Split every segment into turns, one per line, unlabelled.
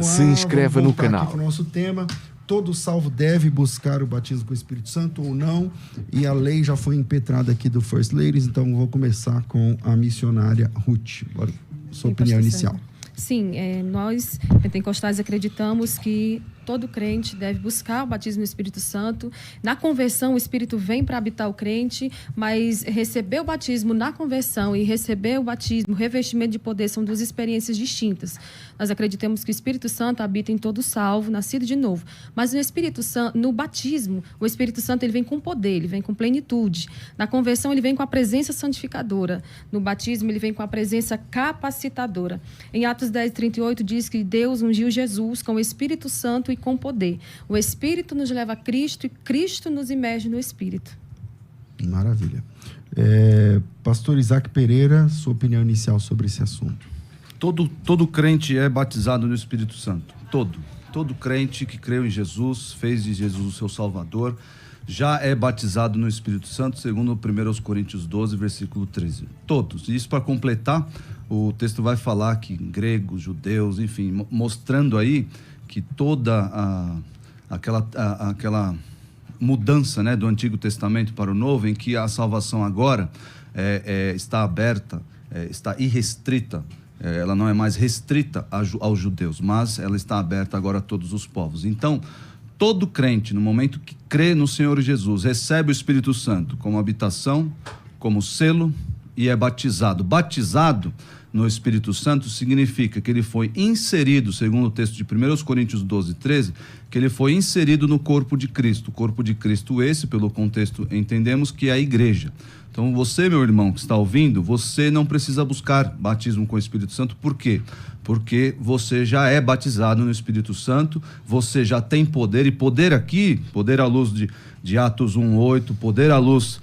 Se inscreva no canal.
Aqui para o nosso tema. Todo salvo deve buscar o batismo com o Espírito Santo ou não? E a lei já foi impetrada aqui do First Ladies, então vou começar com a missionária Ruth. Bora, sua opinião inicial.
Sim, nós, pentecostais, acreditamos que todo crente deve buscar o batismo no Espírito Santo. Na conversão, o Espírito vem para habitar o crente, mas receber o batismo na conversão e receber o batismo, o revestimento de poder, são duas experiências distintas. Nós acreditamos que o Espírito Santo habita em todo salvo, nascido de novo. Mas no Espírito Santo, no batismo, o Espírito Santo ele vem com poder, ele vem com plenitude. Na conversão, ele vem com a presença santificadora. No batismo, ele vem com a presença capacitadora. Em Atos 10:38 diz que Deus ungiu Jesus com o Espírito Santo e com poder. O Espírito nos leva a Cristo e Cristo nos imerge no Espírito.
Maravilha. Pastor Isaac Pereira, sua opinião inicial sobre esse assunto.
Todo crente é batizado no Espírito Santo. Todo crente que creu em Jesus, fez de Jesus o seu Salvador, já é batizado no Espírito Santo, segundo 1 Coríntios 12, versículo 13. Todos. E isso, para completar, o texto vai falar que gregos, judeus, enfim, mostrando aí que toda aquela mudança, né, do Antigo Testamento para o Novo, em que a salvação agora está aberta, está irrestrita, ela não é mais restrita aos judeus, mas ela está aberta agora a todos os povos. Então, todo crente, no momento que crê no Senhor Jesus, recebe o Espírito Santo como habitação, como selo e é batizado. Batizado no Espírito Santo significa que ele foi inserido, segundo o texto de 1 Coríntios 12, 13, que ele foi inserido no corpo de Cristo. O corpo de Cristo esse, pelo contexto, entendemos que é a igreja. Então você, meu irmão, que está ouvindo, você não precisa buscar batismo com o Espírito Santo. Por quê? Porque você já é batizado no Espírito Santo, você já tem poder, e poder aqui, poder à luz de Atos 1:8, poder à luz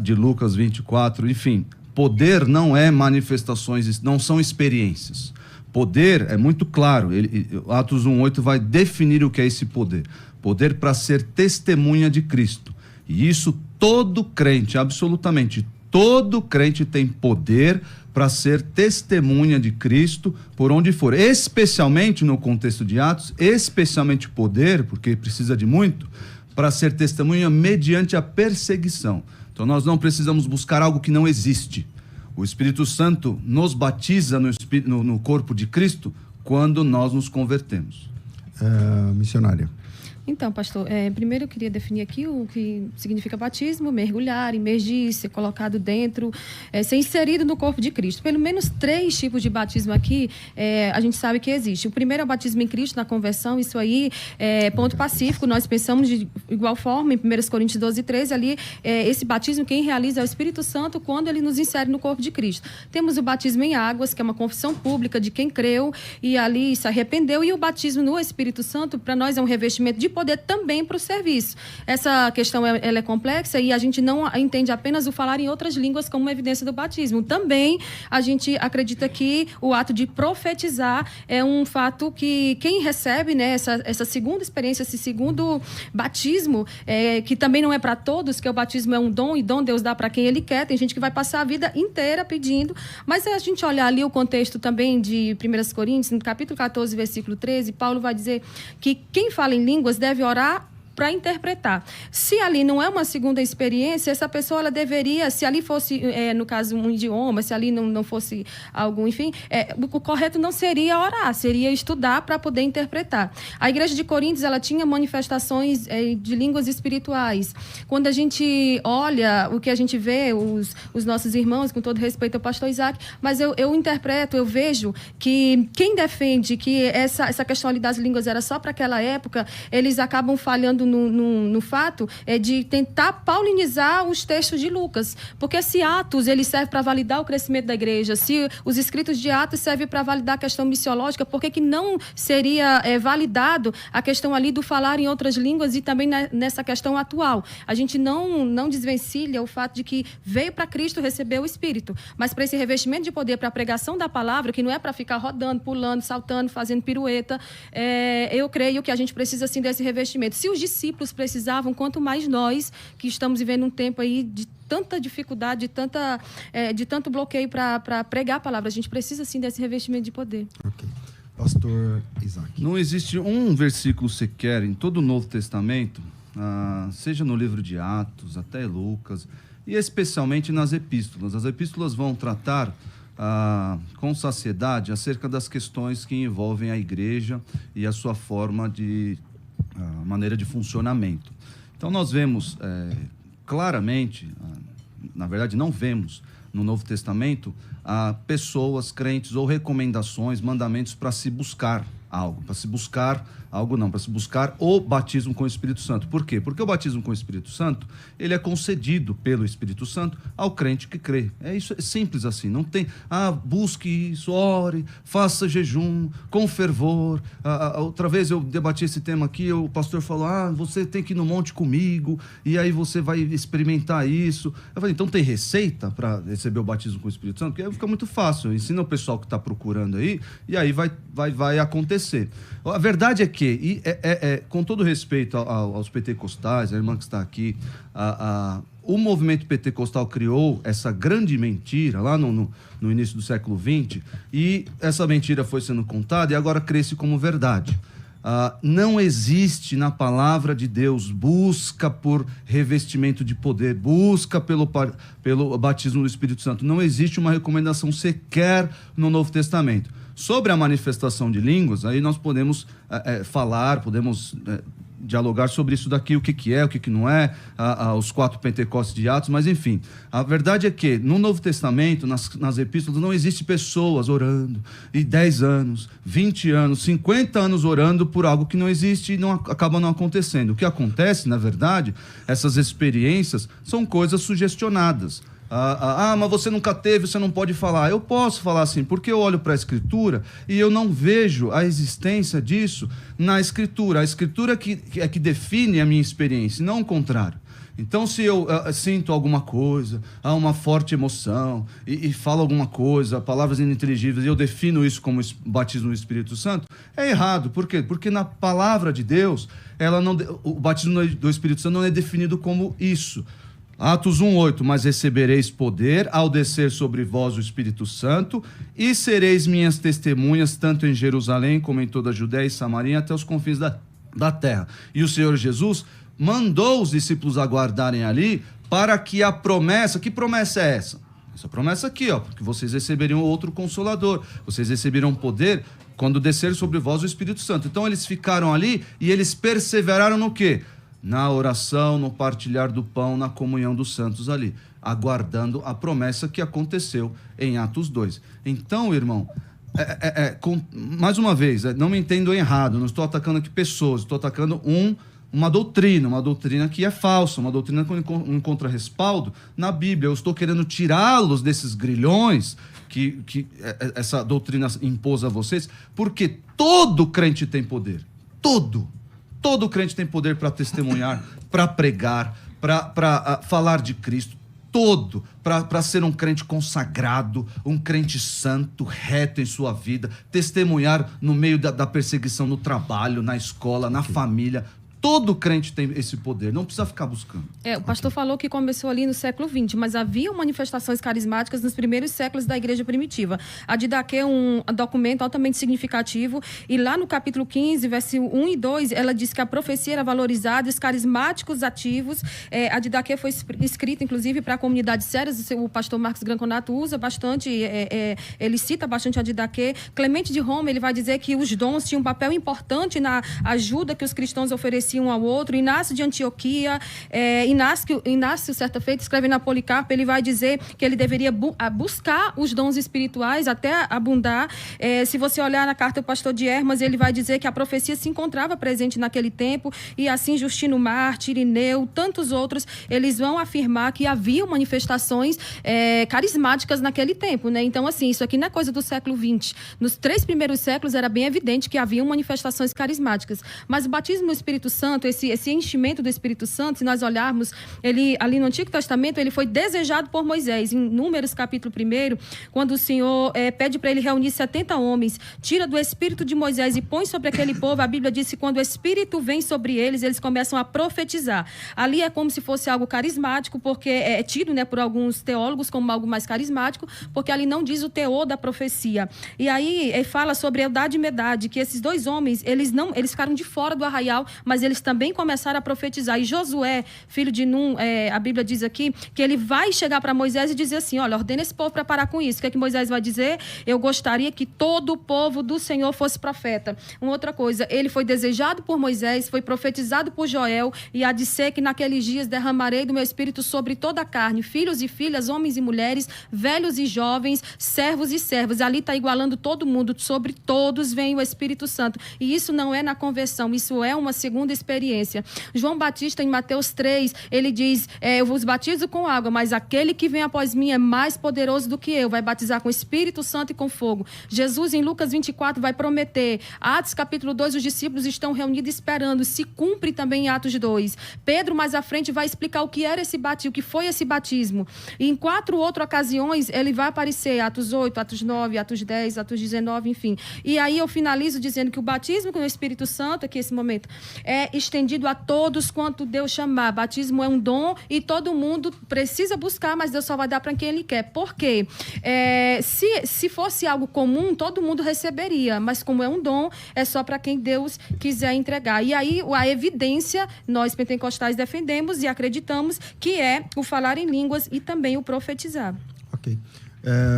de Lucas 24, enfim. Poder não é manifestações, não são experiências. Poder é muito claro. Atos 1:8 vai definir o que é esse poder. Poder para ser testemunha de Cristo. E isso todo crente, absolutamente todo crente tem poder para ser testemunha de Cristo por onde for. Especialmente no contexto de Atos, especialmente poder, porque precisa de muito, para ser testemunha mediante a perseguição. Então nós não precisamos buscar algo que não existe. O Espírito Santo nos batiza no corpo de Cristo quando nós nos convertemos.
Missionária.
Então, pastor, primeiro eu queria definir aqui o que significa batismo: mergulhar, imergir, ser colocado dentro, ser inserido no corpo de Cristo. Pelo menos 3 tipos de batismo aqui a gente sabe que existe. O primeiro é o batismo em Cristo, na conversão. Isso aí é ponto pacífico. Nós pensamos de igual forma em 1 Coríntios 12, 13, ali esse batismo quem realiza é o Espírito Santo quando ele nos insere no corpo de Cristo. Temos o batismo em águas, que é uma confissão pública de quem creu e ali se arrependeu, e o batismo no Espírito Santo, para nós, é um revestimento de poder também para o serviço. Essa questão ela é complexa e a gente não entende apenas o falar em outras línguas como uma evidência do batismo. Também a gente acredita que o ato de profetizar é um fato que quem recebe, né, essa segunda experiência, esse segundo batismo, que também não é para todos, que o batismo é um dom, e dom Deus dá para quem Ele quer. Tem gente que vai passar a vida inteira pedindo, mas se a gente olhar ali o contexto também de 1 Coríntios, no capítulo 14, versículo 13, Paulo vai dizer que quem fala em línguas deve orar para interpretar. Se ali não é uma segunda experiência, essa pessoa ela deveria, se ali fosse, no caso, um idioma, se ali não fosse algum, enfim, o correto não seria orar, seria estudar para poder interpretar. A igreja de Coríntios, ela tinha manifestações de línguas espirituais. Quando a gente olha o que a gente vê, os nossos irmãos, com todo respeito ao pastor Isaac, mas eu interpreto, eu vejo que quem defende que essa questão ali das línguas era só para aquela época, eles acabam falhando no fato de tentar paulinizar os textos de Lucas. Porque se Atos ele serve para validar o crescimento da igreja, se os escritos de Atos servem para validar a questão missiológica, por que não seria validado a questão ali do falar em outras línguas e também nessa questão atual? A gente não desvencilha o fato de que veio para Cristo receber o Espírito, mas para esse revestimento de poder, para a pregação da palavra, que não é para ficar rodando, pulando, saltando, fazendo pirueta, eu creio que a gente precisa sim desse revestimento. Se os discípulos precisavam, quanto mais nós, que estamos vivendo um tempo aí de tanta dificuldade, de tanto bloqueio para pregar a palavra. A gente precisa sim desse revestimento de poder.
Ok. Pastor Isaac.
Não existe um versículo sequer em todo o Novo Testamento, seja no livro de Atos, até Lucas, e especialmente nas epístolas. As epístolas vão tratar com saciedade acerca das questões que envolvem a igreja e a sua forma de maneira de funcionamento. Então nós vemos claramente, na verdade não vemos no Novo Testamento pessoas, crentes ou recomendações, mandamentos para se buscar algo, para se buscar o batismo com o Espírito Santo. Por quê? Porque o batismo com o Espírito Santo, ele é concedido pelo Espírito Santo ao crente que crê. É isso, é simples assim, não tem, busque isso, ore, faça jejum, com fervor. Outra vez eu debati esse tema aqui, o pastor falou, você tem que ir no monte comigo, e aí você vai experimentar isso. Eu falei, então tem receita para receber o batismo com o Espírito Santo? Porque aí fica muito fácil, ensina o pessoal que está procurando aí, e aí vai acontecer. A verdade é que, com todo respeito aos pentecostais, a irmã que está aqui, o movimento pentecostal criou essa grande mentira lá no início do século XX, e essa mentira foi sendo contada e agora cresce como verdade. Não existe na palavra de Deus busca por revestimento de poder, busca pelo batismo do Espírito Santo. Não existe uma recomendação sequer no Novo Testamento. Sobre a manifestação de línguas, aí nós podemos falar, podemos dialogar sobre isso daqui, o que é, o que não é, os 4 Pentecostes de Atos, mas enfim. A verdade é que no Novo Testamento, nas epístolas, não existe pessoas orando, e 10 anos, 20 anos, 50 anos orando por algo que não existe e acaba não acontecendo. O que acontece, na verdade, essas experiências são coisas sugestionadas. Mas você nunca teve, você não pode falar. Eu posso falar assim, porque eu olho para a Escritura e eu não vejo a existência disso na Escritura. A Escritura é que define a minha experiência, não o contrário. Então, se eu sinto alguma coisa, há uma forte emoção e falo alguma coisa, palavras ininteligíveis, e eu defino isso como batismo no Espírito Santo, é errado. Por quê? Porque na palavra de Deus, o batismo do Espírito Santo não é definido como isso. Atos 1:8, mas recebereis poder ao descer sobre vós o Espírito Santo e sereis minhas testemunhas tanto em Jerusalém como em toda a Judéia e Samaria até os confins da terra. E o Senhor Jesus mandou os discípulos aguardarem ali para que a promessa, que promessa é essa? Essa promessa aqui, porque vocês receberiam outro Consolador, vocês receberão poder quando descer sobre vós o Espírito Santo. Então eles ficaram ali e eles perseveraram no quê? Na oração, no partilhar do pão, na comunhão dos santos ali, aguardando a promessa que aconteceu em Atos 2. Então, irmão, mais uma vez, não me entendam errado, não estou atacando aqui pessoas, estou atacando uma doutrina que é falsa, uma doutrina que não encontra respaldo na Bíblia. Eu estou querendo tirá-los desses grilhões que essa doutrina impôs a vocês, porque todo crente tem poder, Todo crente tem poder para testemunhar, para pregar, para falar de Cristo. Para ser um crente consagrado, um crente santo, reto em sua vida, testemunhar no meio da perseguição no trabalho, na escola, na família. Todo crente tem esse poder, não precisa ficar buscando.
O pastor falou que começou ali no século XX, mas havia manifestações carismáticas nos primeiros séculos da igreja primitiva. A Didaquê é um documento altamente significativo, e lá no capítulo 15, versículo 1 e 2, ela diz que a profecia era valorizada, os carismáticos ativos. A Didaquê foi escrita, inclusive, para comunidades sérias. O pastor Marcos Granconato usa bastante, ele cita bastante a Didaquê. Clemente de Roma, ele vai dizer que os dons tinham um papel importante na ajuda que os cristãos ofereciam um ao outro. Inácio de Antioquia, Inácio, certa feita, escreve na Policarpo, ele vai dizer que ele deveria buscar os dons espirituais até abundar. Se você olhar na carta do pastor de Hermas, ele vai dizer que a profecia se encontrava presente naquele tempo, e assim Justino Marte, Irineu, tantos outros, eles vão afirmar que haviam manifestações carismáticas naquele tempo, né? Então, assim, isso aqui não é coisa do século XX. Nos 3 primeiros séculos era bem evidente que haviam manifestações carismáticas, mas o batismo no Espírito Santo Santo, esse enchimento do Espírito Santo, se nós olharmos, ele ali no Antigo Testamento, ele foi desejado por Moisés. Em Números, capítulo 1, quando o Senhor pede para ele reunir 70 homens, tira do Espírito de Moisés e põe sobre aquele povo, a Bíblia diz que quando o Espírito vem sobre eles, eles começam a profetizar. Ali é como se fosse algo carismático, porque é tido, né, por alguns teólogos como algo mais carismático, porque ali não diz o teor da profecia. E aí fala sobre Eldad e Medad, que esses dois homens, eles ficaram de fora do arraial, mas eles também começaram a profetizar. E Josué, filho de Num, a Bíblia diz aqui, que ele vai chegar para Moisés e dizer assim, olha, ordena esse povo para parar com isso. O que é que Moisés vai dizer? Eu gostaria que todo o povo do Senhor fosse profeta. Uma outra coisa, ele foi desejado por Moisés, foi profetizado por Joel, e há de ser que naqueles dias derramarei do meu Espírito sobre toda a carne, filhos e filhas, homens e mulheres, velhos e jovens, servos e servas. Ali está igualando todo mundo, sobre todos vem o Espírito Santo. E isso não é na conversão, isso é uma segunda experiência. João Batista, em Mateus 3, ele diz, eu vos batizo com água, mas aquele que vem após mim é mais poderoso do que eu, vai batizar com Espírito Santo e com fogo. Jesus, em Lucas 24, vai prometer. Atos, capítulo 2, os discípulos estão reunidos esperando, se cumpre também em Atos 2. Pedro, mais à frente, vai explicar o que era esse batismo, o que foi esse batismo. E em 4 outras ocasiões, ele vai aparecer, Atos 8, Atos 9, Atos 10, Atos 19, enfim. E aí eu finalizo dizendo que o batismo com o Espírito Santo, aqui esse momento, é estendido a todos quanto Deus chamar. Batismo é um dom e todo mundo precisa buscar, mas Deus só vai dar para quem Ele quer. Por quê? Se fosse algo comum, todo mundo receberia, mas como é um dom, é só para quem Deus quiser entregar. E aí a evidência, nós pentecostais defendemos e acreditamos que é o falar em línguas e também o profetizar.
Ok.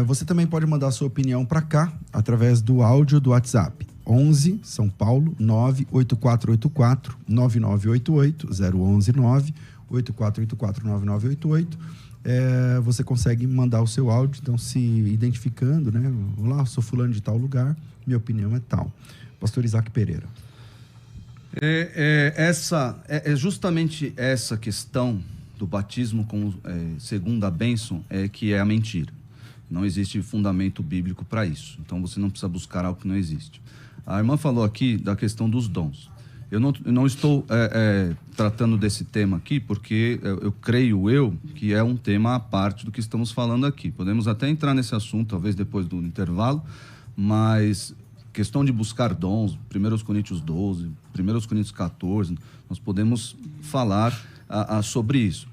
Você também pode mandar sua opinião para cá, através do áudio do WhatsApp. 11, São Paulo, 98484-9988, 011-98484-9988. Você consegue mandar o seu áudio, então se identificando, né? Olá, eu sou fulano de tal lugar, minha opinião é tal. Pastor Isaac Pereira.
Justamente essa questão do batismo como segunda bênção que é a mentira. Não existe fundamento bíblico para isso. Então você não precisa buscar algo que não existe. A irmã falou aqui da questão dos dons. Eu não estou tratando desse tema aqui porque eu creio que é um tema à parte do que estamos falando aqui. Podemos até entrar nesse assunto, talvez depois do intervalo, mas questão de buscar dons, 1 Coríntios 12, 1 Coríntios 14, nós podemos falar sobre isso.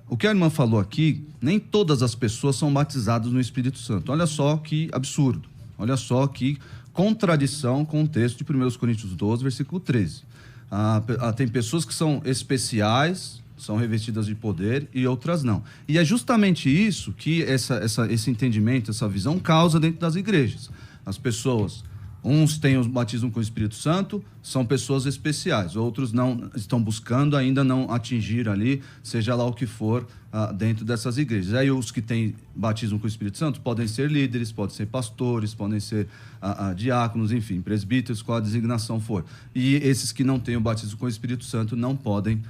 O que a irmã falou aqui, nem todas as pessoas são batizadas no Espírito Santo. Olha só que absurdo, olha só que contradição com o texto de 1 Coríntios 12, versículo 13. Tem pessoas que são especiais, são revestidas de poder e outras não. E é justamente isso que esse entendimento, essa visão causa dentro das igrejas. As pessoas, uns têm o batismo com o Espírito Santo, são pessoas especiais. Outros não estão buscando, ainda não atingir ali, seja lá o que for, dentro dessas igrejas. Aí os que têm batismo com o Espírito Santo podem ser líderes, podem ser pastores, podem ser diáconos, enfim, presbíteros, qual a designação for. E esses que não têm o batismo com o Espírito Santo não podem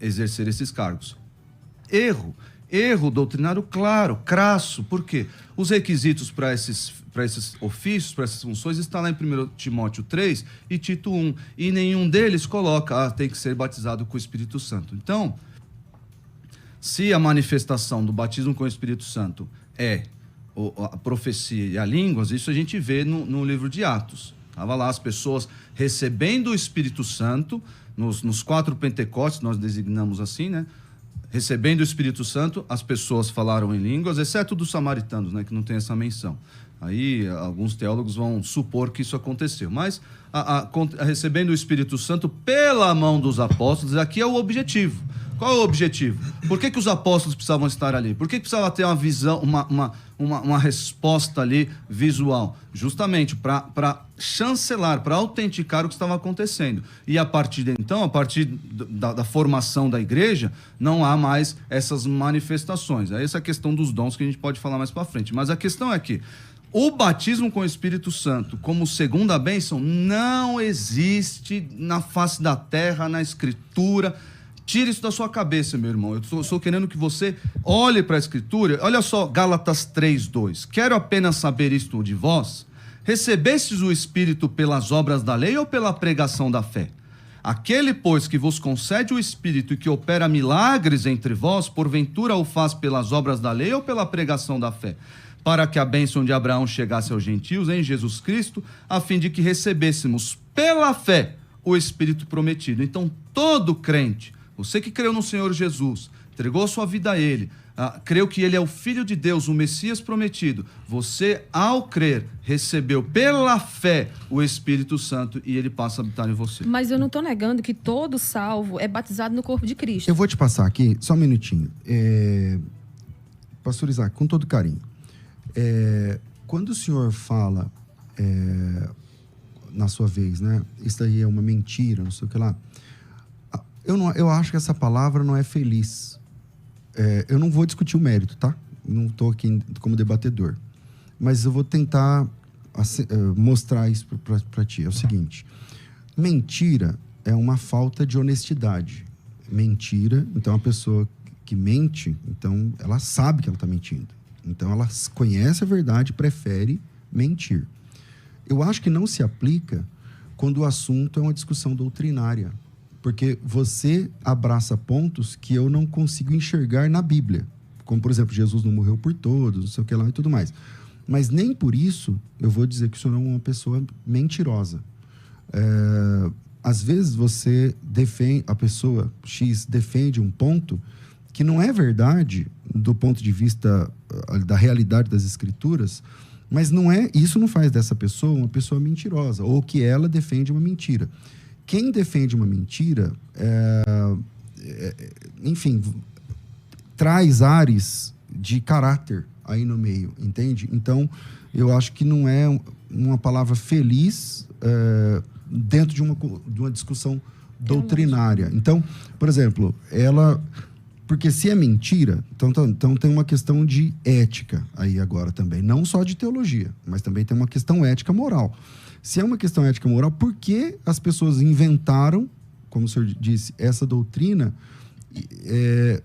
exercer esses cargos. Erro doutrinário claro, crasso. Por quê? Os requisitos para esses ofícios, para essas funções, está lá em 1 Timóteo 3 e Tito 1. E nenhum deles coloca, tem que ser batizado com o Espírito Santo. Então, se a manifestação do batismo com o Espírito Santo é a profecia e a línguas, isso a gente vê no livro de Atos. Estava lá as pessoas recebendo o Espírito Santo, nos 4 Pentecostes, nós designamos assim, né? Recebendo o Espírito Santo, as pessoas falaram em línguas, exceto dos samaritanos, né, que não tem essa menção. Aí alguns teólogos vão supor que isso aconteceu. Mas recebendo o Espírito Santo pela mão dos apóstolos, aqui é o objetivo. Qual é o objetivo? Por que os apóstolos precisavam estar ali? Por que precisava ter uma visão, uma resposta ali visual? Justamente para chancelar, para autenticar o que estava acontecendo. E a partir de então, a partir da formação da igreja, não há mais essas manifestações. É essa questão dos dons que a gente pode falar mais para frente. Mas a questão é que o batismo com o Espírito Santo como segunda bênção não existe na face da terra, na Escritura. Tire isso da sua cabeça, meu irmão. Eu estou querendo que você olhe para a Escritura. Olha só, Gálatas 3:2. Quero apenas saber isto de vós. Recebestes o Espírito pelas obras da lei ou pela pregação da fé? Aquele, pois, que vos concede o Espírito e que opera milagres entre vós, porventura o faz pelas obras da lei ou pela pregação da fé? Para que a bênção de Abraão chegasse aos gentios em Jesus Cristo, a fim de que recebêssemos pela fé o Espírito prometido. Então, todo crente, você que creu no Senhor Jesus, entregou sua vida a Ele, creu que Ele é o Filho de Deus, o Messias prometido, você, ao crer, recebeu pela fé o Espírito Santo e Ele passa a habitar em você.
Mas eu não estou negando que todo salvo é batizado no corpo de Cristo.
Eu vou te passar aqui, só um minutinho. Pastor Isaac, com todo carinho. Quando o senhor fala, na sua vez, né? Isso aí é uma mentira, não sei o que lá. Eu acho que essa palavra não é feliz. Eu não vou discutir o mérito, tá? Não estou aqui como debatedor. Mas eu vou tentar mostrar isso para ti. É o seguinte: mentira é uma falta de honestidade. Mentira, então a pessoa que mente, então ela sabe que ela está mentindo. Então ela conhece a verdade e prefere mentir. Eu acho que não se aplica quando o assunto é uma discussão doutrinária. Porque você abraça pontos que eu não consigo enxergar na Bíblia. Como, por exemplo, Jesus não morreu por todos, não sei o que lá e tudo mais. Mas nem por isso eu vou dizer que o senhor é uma pessoa mentirosa. Às vezes você defende, a pessoa X defende um ponto que não é verdade do ponto de vista da realidade das Escrituras, mas isso não faz dessa pessoa uma pessoa mentirosa, ou que ela defende uma mentira. Quem defende uma mentira, enfim, traz ares de caráter aí no meio, entende? Então, eu acho que não é uma palavra feliz dentro de uma discussão doutrinária. Então, por exemplo, porque se é mentira, então tem uma questão de ética aí agora também. Não só de teologia, mas também tem uma questão ética moral. Se é uma questão ética moral, por que as pessoas inventaram, como o senhor disse, essa doutrina,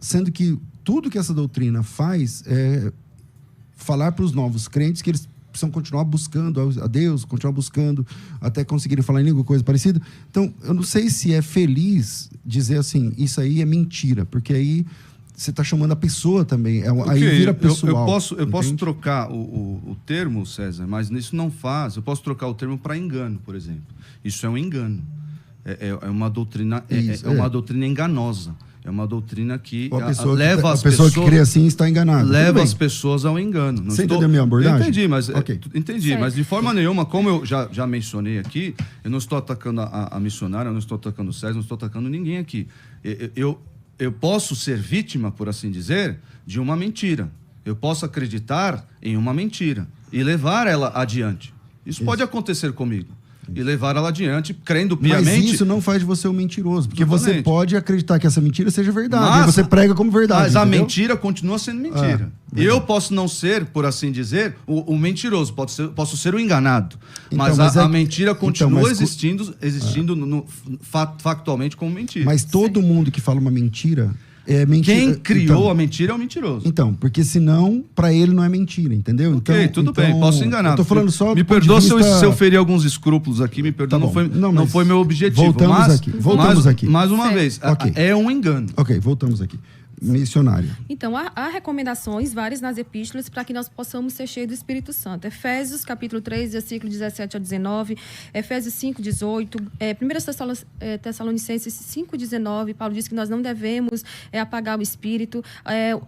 sendo que tudo que essa doutrina faz é falar para os novos crentes que eles precisam continuar buscando a Deus, continuar buscando até conseguirem falar em língua, coisa parecida. Então, eu não sei se é feliz dizer assim, isso aí é mentira, porque aí você está chamando a pessoa também, aí vira pessoal.
Eu posso trocar o termo, César, mas isso não faz. Eu posso trocar o termo para engano, por exemplo. Isso é um engano. É uma doutrina, uma doutrina enganosa. É uma doutrina que leva as pessoas... A pessoa que crê assim está enganada. Leva as pessoas ao engano.
Você entendeu a minha abordagem?
Eu entendi, mas, mas de forma nenhuma, como eu já mencionei aqui, eu não estou atacando a missionária, eu não estou atacando o César, não estou atacando ninguém aqui. Eu posso ser vítima, por assim dizer, de uma mentira. Eu posso acreditar em uma mentira e levar ela adiante. Isso pode acontecer comigo. E levar ela adiante, crendo piamente...
Mas isso não faz de você um mentiroso, porque você pode acreditar que essa mentira seja verdade, e você prega como verdade.
Mas entendeu? A mentira continua sendo mentira. Eu posso não ser, por assim dizer, o mentiroso, posso ser o enganado. Então, mas a mentira continua existindo factualmente como mentira.
Mas todo mundo que fala uma mentira...
Quem criou a mentira é o mentiroso.
Então, porque senão, para ele não é mentira, entendeu?
Ok, tudo bem, posso enganar.
Eu tô falando só
me perdoa se eu feri alguns escrúpulos aqui, me perdoa, não foi meu objetivo.
Voltamos aqui.
Mais uma vez, é um engano.
Ok, voltamos aqui. Missionária.
Então, há recomendações várias nas epístolas para que nós possamos ser cheios do Espírito Santo. Efésios, capítulo 3, versículo 17 a 19, Efésios 5, 18, 1 Tessalonicenses 5, 19, Paulo diz que nós não devemos apagar o Espírito.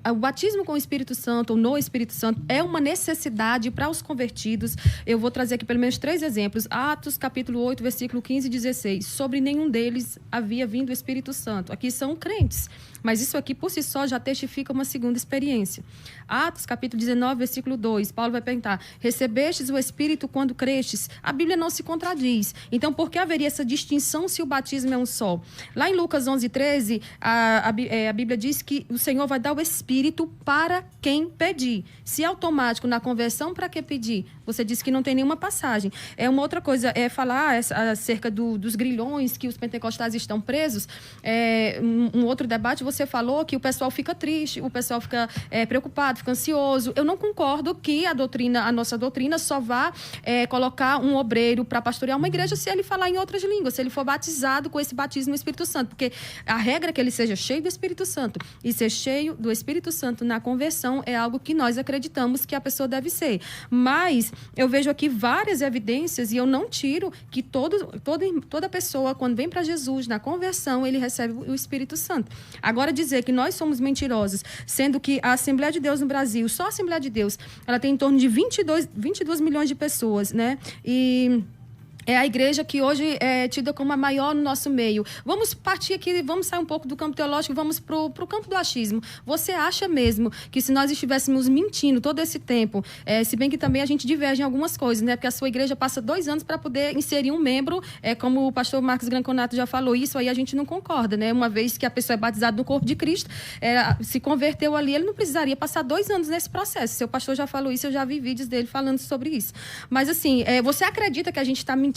O batismo com o Espírito Santo, ou no Espírito Santo, é uma necessidade para os convertidos. Eu vou trazer aqui pelo menos 3 exemplos. Atos, capítulo 8, versículo 15 e 16. Sobre nenhum deles havia vindo o Espírito Santo. Aqui são crentes. Mas isso aqui, por si só, já testifica uma segunda experiência. Atos, capítulo 19, versículo 2, Paulo vai perguntar: recebestes o Espírito quando crestes? A Bíblia não se contradiz. Então, por que haveria essa distinção se o batismo é um só? Lá em Lucas 11, 13, a Bíblia diz que o Senhor vai dar o Espírito para quem pedir. Se é automático na conversão, para que pedir? Você disse que não tem nenhuma passagem. Uma outra coisa é falar acerca dos grilhões que os pentecostais estão presos. Um outro debate, você falou que o pessoal fica triste, o pessoal fica preocupado, fica ansioso. Eu não concordo que a nossa doutrina só vá colocar um obreiro para pastorear uma igreja se ele falar em outras línguas, se ele for batizado com esse batismo no Espírito Santo, porque a regra é que ele seja cheio do Espírito Santo, e ser cheio do Espírito Santo na conversão é algo que nós acreditamos que a pessoa deve ser. Mas eu vejo aqui várias evidências, e eu não tiro que toda pessoa, quando vem para Jesus, na conversão, ele recebe o Espírito Santo. Agora, dizer que nós somos mentirosos, sendo que a Assembleia de Deus no Brasil, só a Assembleia de Deus, ela tem em torno de 22 milhões de pessoas, né? E é a igreja que hoje é tida como a maior no nosso meio. Vamos partir aqui, vamos sair um pouco do campo teológico, vamos para o campo do achismo. Você acha mesmo que se nós estivéssemos mentindo todo esse tempo, se bem que também a gente diverge em algumas coisas, né? Porque a sua igreja passa 2 anos para poder inserir um membro, como o pastor Marcos Granconato já falou, isso aí a gente não concorda, né? Uma vez que a pessoa é batizada no corpo de Cristo, se converteu ali, ele não precisaria passar 2 anos nesse processo. Seu pastor já falou isso, eu já vi vídeos dele falando sobre isso. Mas assim, você acredita que a gente está mentindo?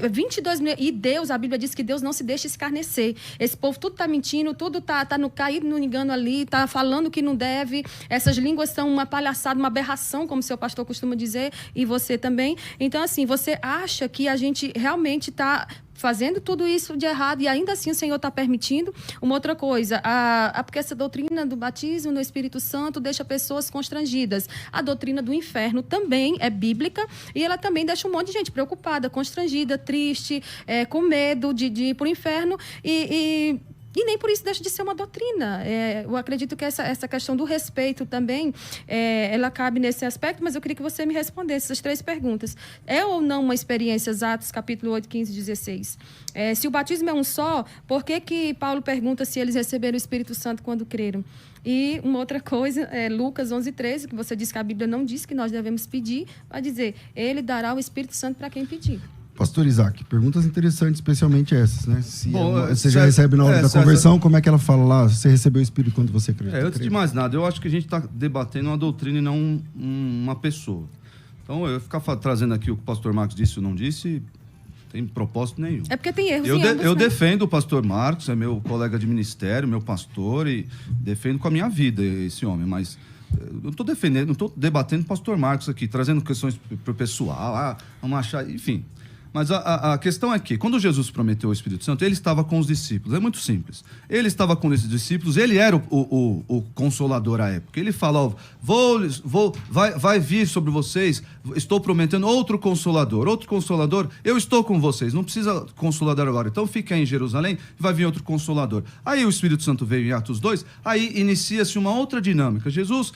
22 milhões. E Deus, a Bíblia diz que Deus não se deixa escarnecer. Esse povo tudo está mentindo, tudo está caído no engano ali, está falando que não deve. Essas línguas são uma palhaçada, uma aberração, como seu pastor costuma dizer, e você também. Então, assim, você acha que a gente realmente está fazendo tudo isso de errado e ainda assim o Senhor está permitindo? Uma outra coisa, porque essa doutrina do batismo no Espírito Santo deixa pessoas constrangidas. A doutrina do inferno também é bíblica e ela também deixa um monte de gente preocupada, constrangida, triste, com medo de ir para o inferno e nem por isso deixa de ser uma doutrina. Eu acredito que essa questão do respeito também, ela cabe nesse aspecto, mas eu queria que você me respondesse essas 3 perguntas. É ou não uma experiência, Atos capítulo 8, 15 e 16? Se o batismo é um só, por que Paulo pergunta se eles receberam o Espírito Santo quando creram? E uma outra coisa, Lucas 11, 13, que você diz que a Bíblia não diz que nós devemos pedir, vai dizer, ele dará o Espírito Santo para quem pedir.
Pastor Isaac, perguntas interessantes, especialmente essas, né?
Bom,
você já recebe na hora da conversão, como é que ela fala lá? Você recebeu o Espírito quando você acredita?
Antes de mais nada, eu acho que a gente está debatendo uma doutrina e não uma pessoa. Então, eu ficar trazendo aqui o que o pastor Marcos disse ou não disse, tem propósito nenhum.
É porque tem erros
eu defendo o pastor Marcos, é meu colega de ministério, meu pastor, e defendo com a minha vida esse homem, mas eu não estou defendendo, não estou debatendo o pastor Marcos aqui, trazendo questões para o pessoal, vamos achar, enfim. Mas a questão é que, quando Jesus prometeu o Espírito Santo, ele estava com os discípulos. É muito simples. Ele estava com esses discípulos, ele era o consolador à época. Ele falava, vai vir sobre vocês, estou prometendo outro consolador, eu estou com vocês, não precisa consolador agora. Então fique aí em Jerusalém, vai vir outro consolador. Aí o Espírito Santo veio em Atos 2, aí inicia-se uma outra dinâmica. Jesus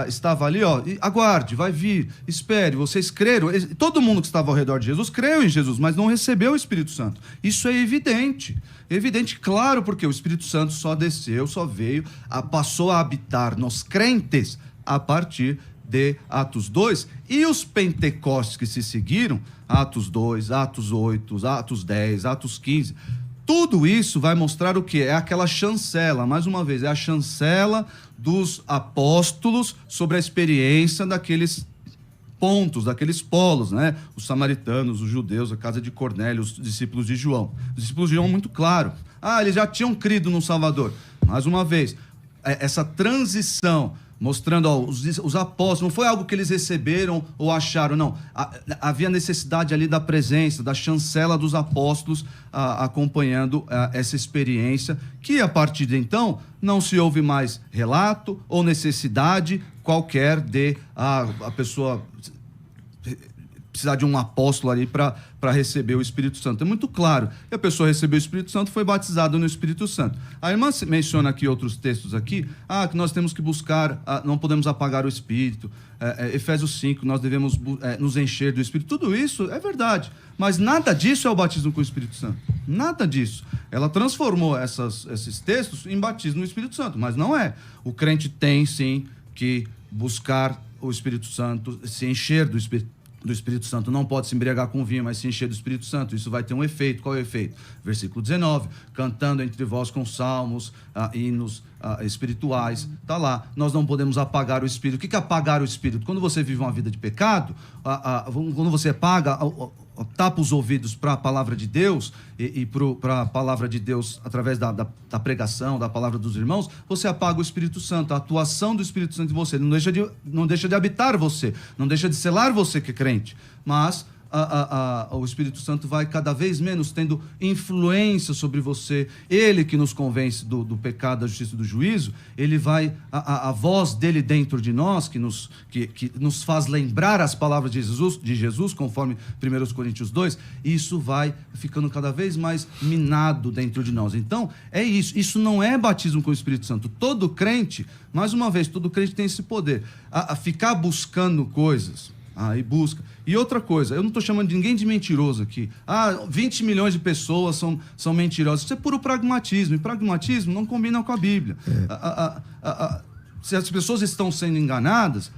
estava ali, aguarde, vai vir, espere, vocês creram. Todo mundo que estava ao redor de Jesus creu em Jesus, mas não recebeu o Espírito Santo. Isso é evidente, claro, porque o Espírito Santo só desceu, só veio, passou a habitar nos crentes a partir de Atos 2, e os Pentecostes que se seguiram, Atos 2, Atos 8, Atos 10, Atos 15, tudo isso vai mostrar o que? É aquela chancela, mais uma vez, é a chancela dos apóstolos sobre a experiência daqueles pontos, daqueles polos, né? Os samaritanos, os judeus, a casa de Cornélio, os discípulos de João. Os discípulos de João, muito claro. Eles já tinham crido no Salvador. Mais uma vez, essa transição, mostrando, os apóstolos, não foi algo que eles receberam ou acharam, não. Havia necessidade ali da presença, da chancela dos apóstolos acompanhando essa experiência, que a partir de então não se houve mais relato ou necessidade qualquer de a pessoa precisar de um apóstolo ali para receber o Espírito Santo. É muito claro. E a pessoa recebeu o Espírito Santo, foi batizada no Espírito Santo. A irmã menciona aqui outros textos aqui, que nós temos que buscar, não podemos apagar o Espírito. Efésios 5, nós devemos nos encher do Espírito. Tudo isso é verdade, mas nada disso é o batismo com o Espírito Santo. Nada disso. Ela transformou esses textos em batismo no Espírito Santo, mas não é. O crente tem, sim, que buscar o Espírito Santo, se encher do Espírito Santo. Não pode se embriagar com vinho, mas se encher do Espírito Santo. Isso vai ter um efeito. Qual é o efeito? Versículo 19, cantando entre vós com salmos, hinos espirituais. Está lá. Nós não podemos apagar o Espírito. O que é apagar o Espírito? Quando você vive uma vida de pecado, quando você apaga tapa os ouvidos para a palavra de Deus e para a palavra de Deus através da pregação, da palavra dos irmãos, você apaga o Espírito Santo, a atuação do Espírito Santo em você. Não deixa de habitar você, não deixa de selar você que é crente, mas o Espírito Santo vai cada vez menos tendo influência sobre você. Ele que nos convence do pecado, da justiça e do juízo, ele vai, a voz dele dentro de nós, que nos faz lembrar as palavras de Jesus, conforme 1 Coríntios 2, isso vai ficando cada vez mais minado dentro de nós. Então, é isso não é batismo com o Espírito Santo. Todo crente, mais uma vez, todo crente tem esse poder, a ficar buscando coisas. Aí busca. E outra coisa, eu não estou chamando ninguém de mentiroso aqui. 20 milhões de pessoas são mentirosas. Isso é puro pragmatismo. E pragmatismo não combina com a Bíblia. Se as pessoas estão sendo enganadas,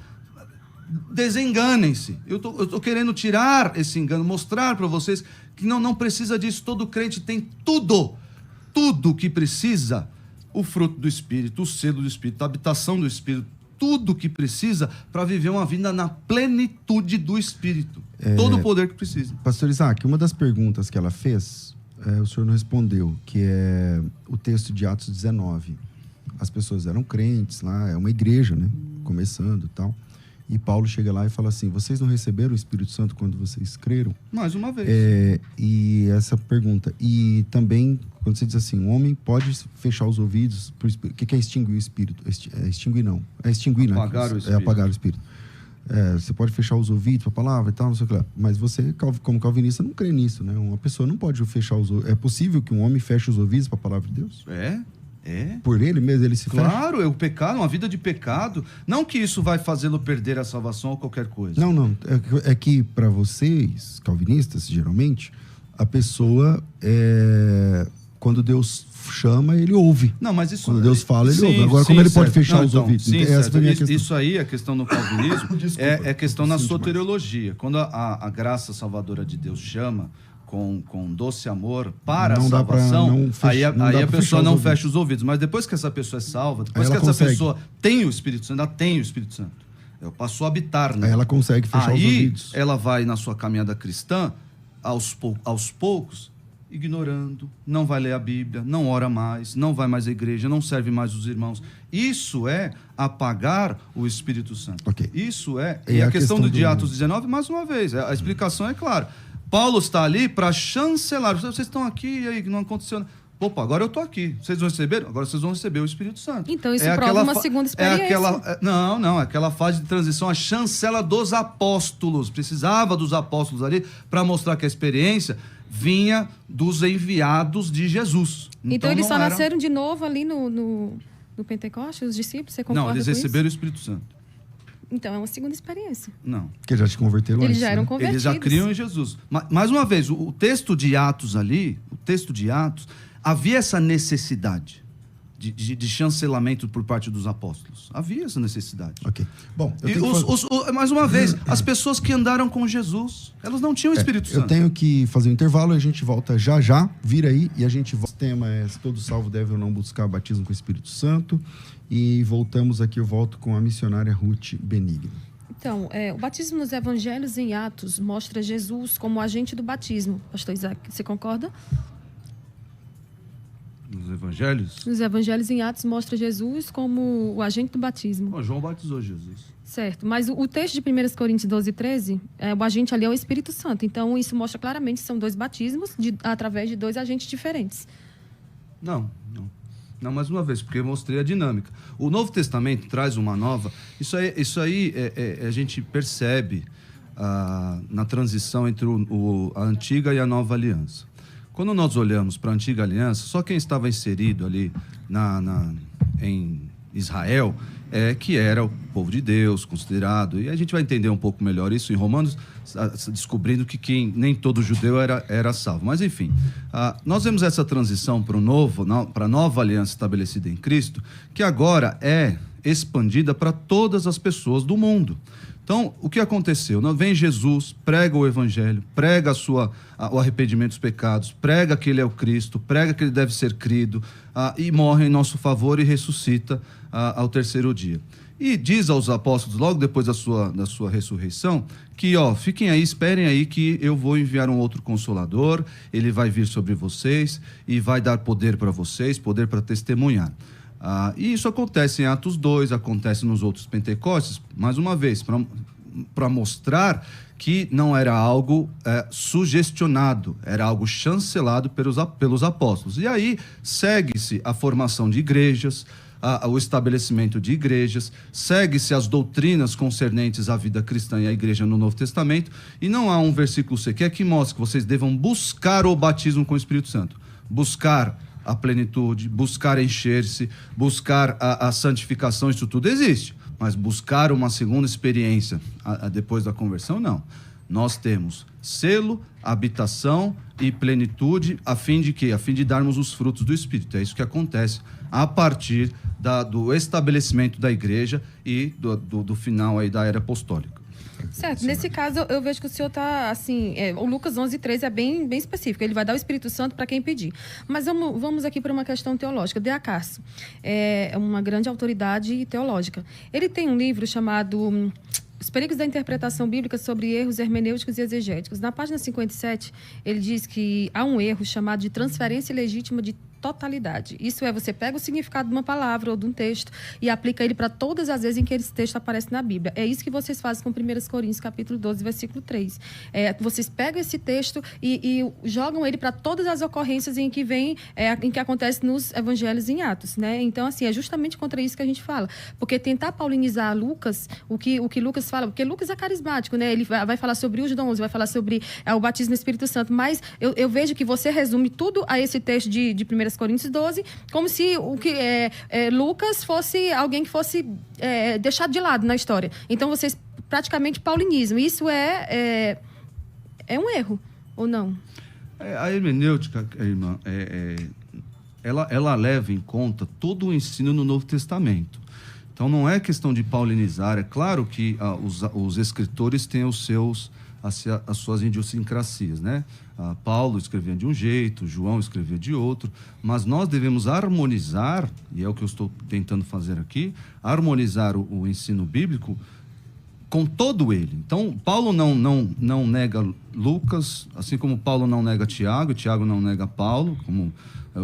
desenganem-se. Eu estou querendo tirar esse engano, mostrar para vocês que não precisa disso. Todo crente tem tudo que precisa. O fruto do Espírito, o selo do Espírito, a habitação do Espírito, tudo que precisa para viver uma vida na plenitude do Espírito. Todo o poder que precisa.
Pastor Isaac, uma das perguntas que ela fez, o senhor não respondeu, que é o texto de Atos 19. As pessoas eram crentes lá, é uma igreja, né? Começando e tal. E Paulo chega lá e fala assim, vocês não receberam o Espírito Santo quando vocês creram?
Mais uma vez.
E essa pergunta. E também, quando você diz assim, um homem pode fechar os ouvidos para o Espírito. O que é extinguir o Espírito? Extinguir não. É extinguir,
apagar, né? O Espírito.
É apagar o Espírito. Você pode fechar os ouvidos para a palavra e tal, não sei o que lá. Mas você, como calvinista, não crê nisso, né? Uma pessoa não pode fechar os ouvidos. É possível que um homem feche os ouvidos para a palavra de Deus? Por ele mesmo, ele se fecha?
Claro, é o pecado, uma vida de pecado. Não que isso vai fazê-lo perder a salvação ou qualquer coisa.
Não. É que para vocês, calvinistas, geralmente, a pessoa, quando Deus chama, ele ouve.
Não, mas isso...
Quando Deus fala, ele ouve. Agora, como ele pode fechar os ouvidos?
Sim, essa foi a minha questão. Isso aí, a questão do calvinismo, é questão na soteriologia. Quando a graça salvadora de Deus chama com doce amor para a salvação, aí a pessoa não fecha os ouvidos. Mas depois que essa pessoa é salva, depois que essa pessoa tem o Espírito Santo, ela tem o Espírito Santo, passou a habitar, né?
Aí ela consegue fechar os ouvidos.
Aí ela vai na sua caminhada cristã, aos poucos, ignorando, não vai ler a Bíblia, não ora mais, não vai mais à igreja, não serve mais os irmãos. Isso é apagar o Espírito Santo.
Okay.
Isso é... E a questão de Atos 19, mais uma vez, a explicação é clara. Paulo está ali para chancelar. Vocês estão aqui e aí não aconteceu nada. Opa, agora eu estou aqui. Vocês vão receber? Agora vocês vão receber o Espírito Santo.
Então isso prova uma segunda experiência.
Não. Aquela fase de transição, a chancela dos apóstolos. Precisava dos apóstolos ali para mostrar que a experiência vinha dos enviados de Jesus.
Então eles só nasceram de novo ali no Pentecostes, os discípulos? Você concorda com isso?
Não, eles receberam o Espírito Santo.
Então, é uma segunda experiência.
Não.
Porque já te converteram antes.
Eles já eram convertidos.
Eles já criam em Jesus. Mais uma vez, o texto de Atos ali, havia essa necessidade de chancelamento por parte dos apóstolos. Havia essa necessidade.
Ok. Bom,
mais uma vez, as pessoas que andaram com Jesus, elas não tinham o Espírito Santo.
Eu tenho que fazer um intervalo, a gente volta já. Vira aí e a gente volta. O tema é se todo salvo deve ou não buscar batismo com o Espírito Santo. E voltamos aqui, eu volto com a missionária Ruth Benigno.
Então, o batismo nos evangelhos em Atos mostra Jesus como agente do batismo. Pastor Isaac, você concorda?
Nos evangelhos?
Nos evangelhos em Atos mostra Jesus como o agente do batismo.
João batizou Jesus.
Certo, mas o texto de 1 Coríntios 12, 13, o agente ali é o Espírito Santo. Então, isso mostra claramente que são dois batismos através de dois agentes diferentes.
Não, mais uma vez, porque eu mostrei a dinâmica. O Novo Testamento traz uma nova... Isso aí a gente percebe na transição entre a antiga e a nova aliança. Quando nós olhamos para a antiga aliança, só quem estava inserido ali em Israel que era o povo de Deus, considerado... E a gente vai entender um pouco melhor isso em Romanos, descobrindo que nem todo judeu era salvo. Mas, enfim, nós vemos essa transição para a nova aliança estabelecida em Cristo, que agora é expandida para todas as pessoas do mundo. Então, o que aconteceu? Vem Jesus, prega o evangelho, prega o arrependimento dos pecados, prega que ele é o Cristo, prega que ele deve ser crido, e morre em nosso favor e ressuscita ao terceiro dia. E diz aos apóstolos, logo depois da sua ressurreição, que, fiquem aí, esperem aí que eu vou enviar um outro Consolador, ele vai vir sobre vocês e vai dar poder para vocês, poder para testemunhar. E isso acontece em Atos 2, acontece nos outros Pentecostes, mais uma vez, para mostrar que não era algo sugestionado, era algo chancelado pelos apóstolos. E aí segue-se a formação de igrejas, o estabelecimento de igrejas, segue-se as doutrinas concernentes à vida cristã e à igreja no Novo Testamento, e não há um versículo sequer que mostre que vocês devam buscar o batismo com o Espírito Santo, buscar a plenitude, buscar encher-se, buscar a santificação, isso tudo existe, mas buscar uma segunda experiência depois da conversão, não. Nós temos selo, habitação e plenitude, a fim de quê? A fim de darmos os frutos do Espírito. É isso que acontece a partir do estabelecimento da igreja e do final aí da era apostólica.
Certo. Nesse caso, eu vejo que o senhor está, assim... o Lucas 11:13 é bem específico. Ele vai dar o Espírito Santo para quem pedir. Mas vamos aqui para uma questão teológica. De Acaso é uma grande autoridade teológica. Ele tem um livro chamado... Os perigos da interpretação bíblica sobre erros hermenêuticos e exegéticos. Na página 57, ele diz que há um erro chamado de transferência legítima de totalidade. Isso é, você pega o significado de uma palavra ou de um texto e aplica ele para todas as vezes em que esse texto aparece na Bíblia. É isso que vocês fazem com 1 Coríntios, capítulo 12, versículo 3. Vocês pegam esse texto e jogam ele para todas as ocorrências em que em que acontece nos evangelhos e em Atos, né? Então, assim, é justamente contra isso que a gente fala. Porque tentar paulinizar Lucas, o que Lucas fala, porque Lucas é carismático, né? Ele vai falar sobre os dons, vai falar sobre o batismo no Espírito Santo, mas eu vejo que você resume tudo a esse texto de 1 Coríntios 12, como se Lucas fosse alguém que fosse deixado de lado na história. Então, vocês praticamente paulinizam. Isso é um erro, ou não?
A hermenêutica, irmã, ela leva em conta todo o ensino no Novo Testamento. Então, não é questão de paulinizar. É claro que os escritores têm as suas idiosincrasias, né? Paulo escrevia de um jeito, João escrevia de outro, mas nós devemos harmonizar, e é o que eu estou tentando fazer aqui, harmonizar o ensino bíblico com todo ele. Então, Paulo não nega Lucas, assim como Paulo não nega Tiago, Tiago não nega Paulo, como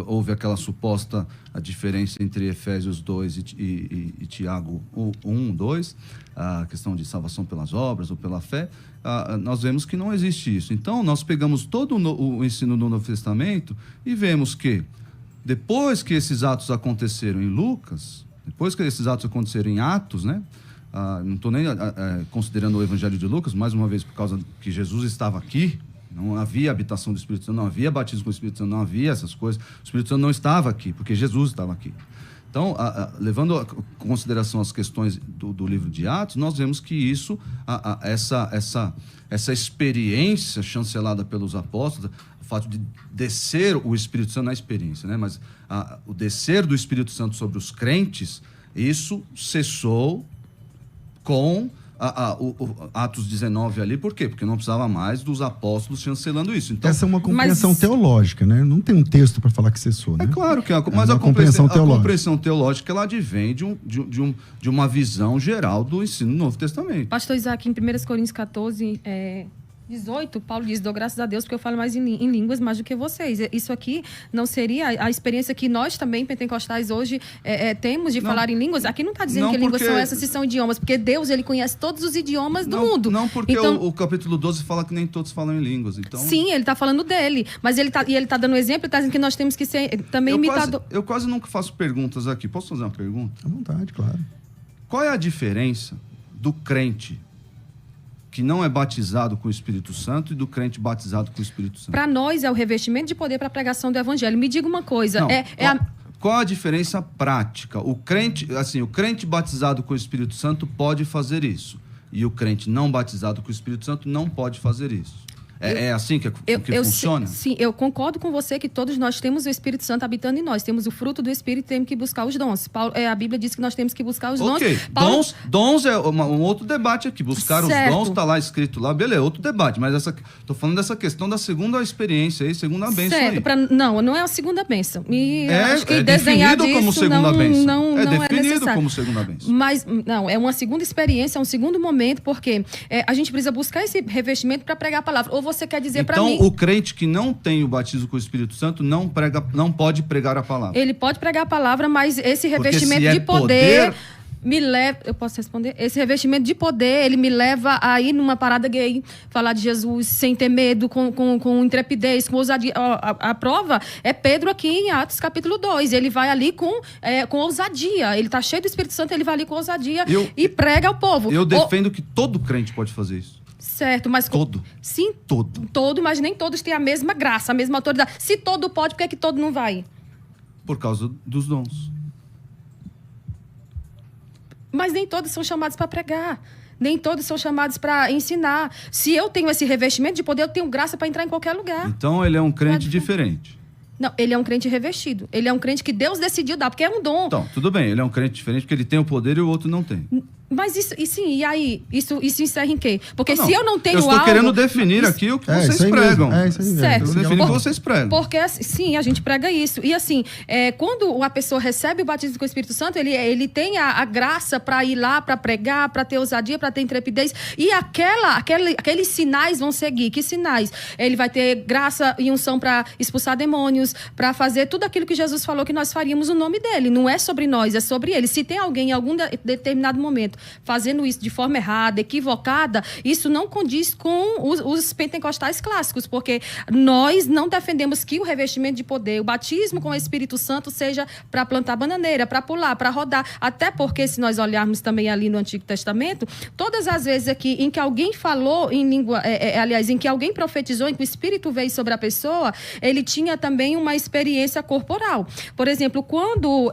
houve aquela suposta a diferença entre Efésios 2 e Tiago 1, 2, a questão de salvação pelas obras ou pela fé, nós vemos que não existe isso. Então, nós pegamos todo o ensino do Novo Testamento e vemos que, depois que esses atos aconteceram em Lucas, depois que esses atos aconteceram em Atos, né? Não estou nem considerando o Evangelho de Lucas, mais uma vez, por causa que Jesus estava aqui, não havia habitação do Espírito Santo, não havia batismo com o Espírito Santo, não havia essas coisas. O Espírito Santo não estava aqui, porque Jesus estava aqui. Então, levando em consideração as questões do livro de Atos, nós vemos que isso, essa experiência chancelada pelos apóstolos, o fato de descer o Espírito Santo na experiência, né? Mas o descer do Espírito Santo sobre os crentes, isso cessou com o Atos 19 ali. Por quê? Porque não precisava mais dos apóstolos chancelando isso. Então,
essa é uma compreensão teológica, né? Não tem um texto para falar que cessou, né?
É claro que mas a compreensão teológica ela advém de uma visão geral do ensino do Novo Testamento.
Pastor Isaac, em 1 Coríntios 14, 18, Paulo diz: dou graças a Deus porque eu falo mais em línguas mais do que vocês. Isso aqui não seria a experiência que nós também, pentecostais, hoje temos de falar em línguas? Aqui não está dizendo que línguas são essas, se são idiomas, porque Deus, ele conhece todos os idiomas do mundo.
Não, porque
então,
o capítulo 12 fala que nem todos falam em línguas. Então...
Sim, ele está falando dele, mas ele está dando exemplo, ele está dizendo que nós temos que ser também imitador.
Eu quase nunca faço perguntas aqui. Posso fazer uma pergunta?
À vontade, claro.
Qual é a diferença do crente que não é batizado com o Espírito Santo e do crente batizado com o Espírito Santo?
Para nós é o revestimento de poder para a pregação do Evangelho. Me diga uma coisa.
Qual a diferença prática? O crente batizado com o Espírito Santo pode fazer isso. E o crente não batizado com o Espírito Santo não pode fazer isso. É assim que funciona?
Sim, eu concordo com você que todos nós temos o Espírito Santo habitando em nós. Temos o fruto do Espírito e temos que buscar os dons. A Bíblia diz que nós temos que buscar os dons.
Dons é um outro debate aqui. Buscar
certo.
Os dons, está lá escrito lá, beleza, outro debate. Mas estou falando dessa questão da segunda experiência aí, segunda bênção aí.
Não é a segunda bênção. Acho que
definido como segunda bênção.
Não
é definido como segunda bênção.
Mas, não, é uma segunda experiência, é um segundo momento, porque a gente precisa buscar esse revestimento para pregar a palavra. Ou você quer dizer para mim...
Então, o crente que não tem o batismo com o Espírito Santo não pode pregar a palavra.
Ele pode pregar a palavra, mas esse revestimento de poder me leva... Eu posso responder? Esse revestimento de poder, ele me leva a ir numa parada gay, falar de Jesus sem ter medo, com intrepidez, com ousadia. A prova é Pedro aqui em Atos capítulo 2. Ele vai ali com ousadia. Ele está cheio do Espírito Santo, ele vai ali com ousadia e prega ao povo.
Eu defendo que todo crente pode fazer isso.
Certo, mas...
Todo?
Sim.
Todo,
mas nem todos têm a mesma graça, a mesma autoridade. Se todo pode, por que todo não vai?
Por causa dos dons.
Mas nem todos são chamados para pregar. Nem todos são chamados para ensinar. Se eu tenho esse revestimento de poder, eu tenho graça para entrar em qualquer lugar.
Então ele é um crente diferente.
Não, ele é um crente revestido. Ele é um crente que Deus decidiu dar, porque é um dom.
Então, tudo bem, ele é um crente diferente porque ele tem o poder e o outro não tem.
Mas e aí? Isso encerra em quê? Porque se eu não tenho
algo... Eu estou querendo definir aqui o que vocês pregam.
Isso aí mesmo.
Certo.
Eu defino o que vocês pregam.
Porque, sim, a gente prega isso. E assim, quando a pessoa recebe o batismo com o Espírito Santo, ele tem a graça para ir lá, para pregar, para ter ousadia, para ter intrepidez. E aqueles sinais vão seguir. Que sinais? Ele vai ter graça e unção para expulsar demônios, para fazer tudo aquilo que Jesus falou que nós faríamos no nome dele. Não é sobre nós, é sobre ele. Se tem alguém em algum determinado momento fazendo isso de forma errada, equivocada, isso não condiz com os pentecostais clássicos, porque nós não defendemos que o revestimento de poder, o batismo com o Espírito Santo seja para plantar bananeira, para pular, para rodar. Até porque, se nós olharmos também ali no Antigo Testamento, todas as vezes aqui em que alguém falou em língua, em que alguém profetizou, em que o Espírito veio sobre a pessoa, ele tinha também uma experiência corporal. Por exemplo, quando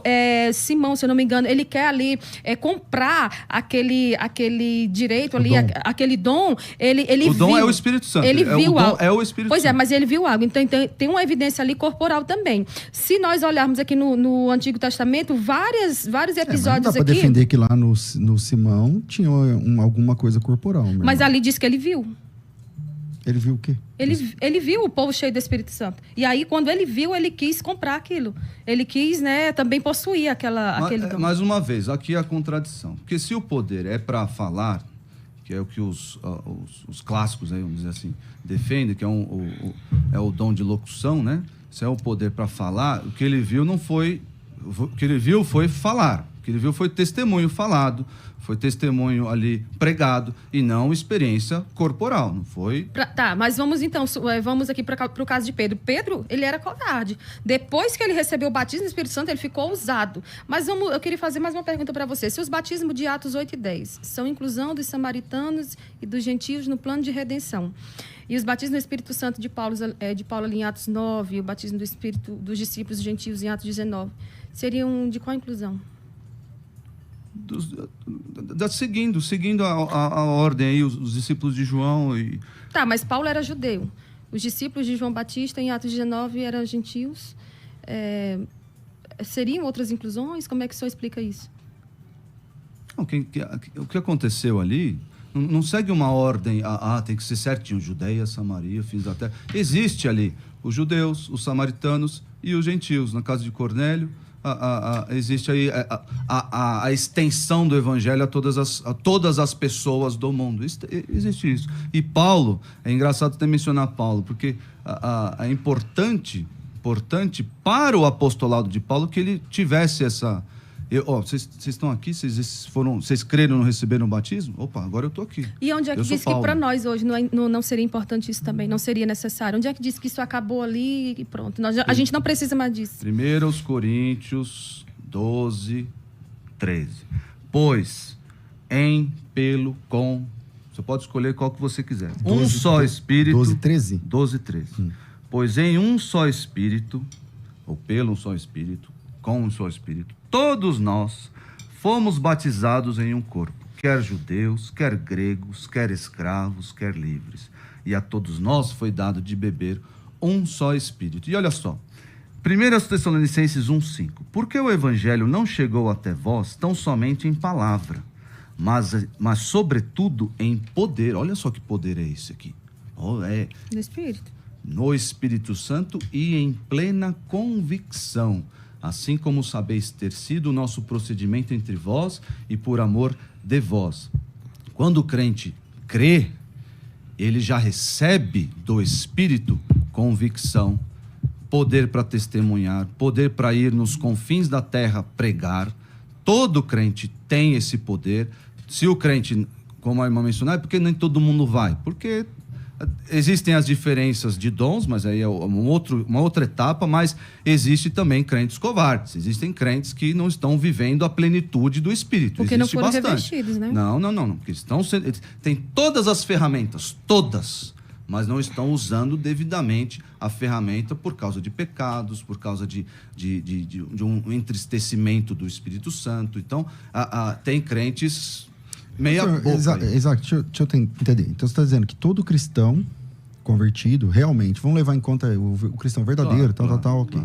Simão, se eu não me engano, ele quer ali comprar aquele direito ali, aquele dom, ele
viu. O dom é o Espírito Santo.
Ele viu algo.
É o Espírito Santo.
Pois é, mas ele viu algo. Então tem uma evidência ali corporal também. Se nós olharmos aqui no Antigo Testamento, vários episódios
não dá
aqui...
para defender que lá no Simão tinha alguma coisa corporal.
Mas ali diz que ele viu.
Ele viu o quê?
Ele viu o povo cheio do Espírito Santo. E aí, quando ele viu, ele quis comprar aquilo. Ele quis, também possuir aquele dom.
Mais uma vez, aqui a contradição. Porque se o poder é para falar, que é o que os clássicos, aí, vamos dizer assim, defendem, que é o dom de locução, né? Se é o poder para falar, o que ele viu não foi... O que ele viu foi falar. O que ele viu foi testemunho falado, foi testemunho ali pregado e não experiência corporal, não foi?
Tá, mas vamos aqui para o caso de Pedro. Pedro, ele era covarde. Depois que ele recebeu o batismo do Espírito Santo, ele ficou ousado. Mas eu queria fazer mais uma pergunta para você. Se os batismos de Atos 8 e 10 são inclusão dos samaritanos e dos gentios no plano de redenção, e os batismos do Espírito Santo de Paulo ali em Atos 9, e o batismo do Espírito dos discípulos gentios em Atos 19, seriam de qual inclusão?
Seguindo a ordem aí, os discípulos de João e...
Tá, mas Paulo era judeu. Os discípulos de João Batista em Atos 19 eram gentios. Seriam outras inclusões? Como é que o senhor explica isso?
Não, o que aconteceu ali não segue uma ordem, tem que ser certinho, Judeia, Samaria, fins da terra. Existe ali os judeus, os samaritanos e os gentios. Na casa de Cornélio, existe aí a extensão do evangelho a todas as pessoas do mundo. Existe isso. E Paulo, é engraçado até mencionar Paulo, porque é importante para o apostolado de Paulo que ele tivesse essa... Vocês estão aqui? Vocês creram, não receberam o batismo? Opa, agora eu estou aqui.
E onde é que diz que para nós hoje não seria importante isso também? Não seria necessário? Onde é que diz que isso acabou ali e pronto? A gente não precisa mais disso.
1 Coríntios 12, 13. Pois, com... Você pode escolher qual que você quiser.
12,
só Espírito...
12, 13.
12, 13. Pois em um só Espírito, ou pelo um só Espírito, com um só Espírito, todos nós fomos batizados em um corpo, quer judeus, quer gregos, quer escravos, quer livres, e a todos nós foi dado de beber um só Espírito. E olha só, 1 Tessalonicenses 1,5. Porque o evangelho não chegou até vós tão somente em palavra, mas sobretudo em poder. Olha só que poder é esse aqui.
Do Espírito.
No Espírito Santo e em plena convicção, assim como sabeis ter sido o nosso procedimento entre vós e por amor de vós. Quando o crente crê, ele já recebe do Espírito convicção, poder para testemunhar, poder para ir nos confins da terra pregar. Todo crente tem esse poder. Se o crente, como a irmã mencionou, é porque nem todo mundo vai. Porque existem as diferenças de dons, mas aí é uma outra etapa, mas existe também crentes covardes. Existem crentes que não estão vivendo a plenitude do Espírito.
Porque
existe
não foram
bastante.
revestidos, né?
Não. Porque eles têm todas as ferramentas, todas, mas não estão usando devidamente a ferramenta por causa de pecados, por causa de um entristecimento do Espírito Santo. Então, tem crentes meia boca.
Exato, deixa eu entender. Então, você está dizendo que todo cristão convertido, realmente, vamos levar em conta o cristão verdadeiro, tal, ok.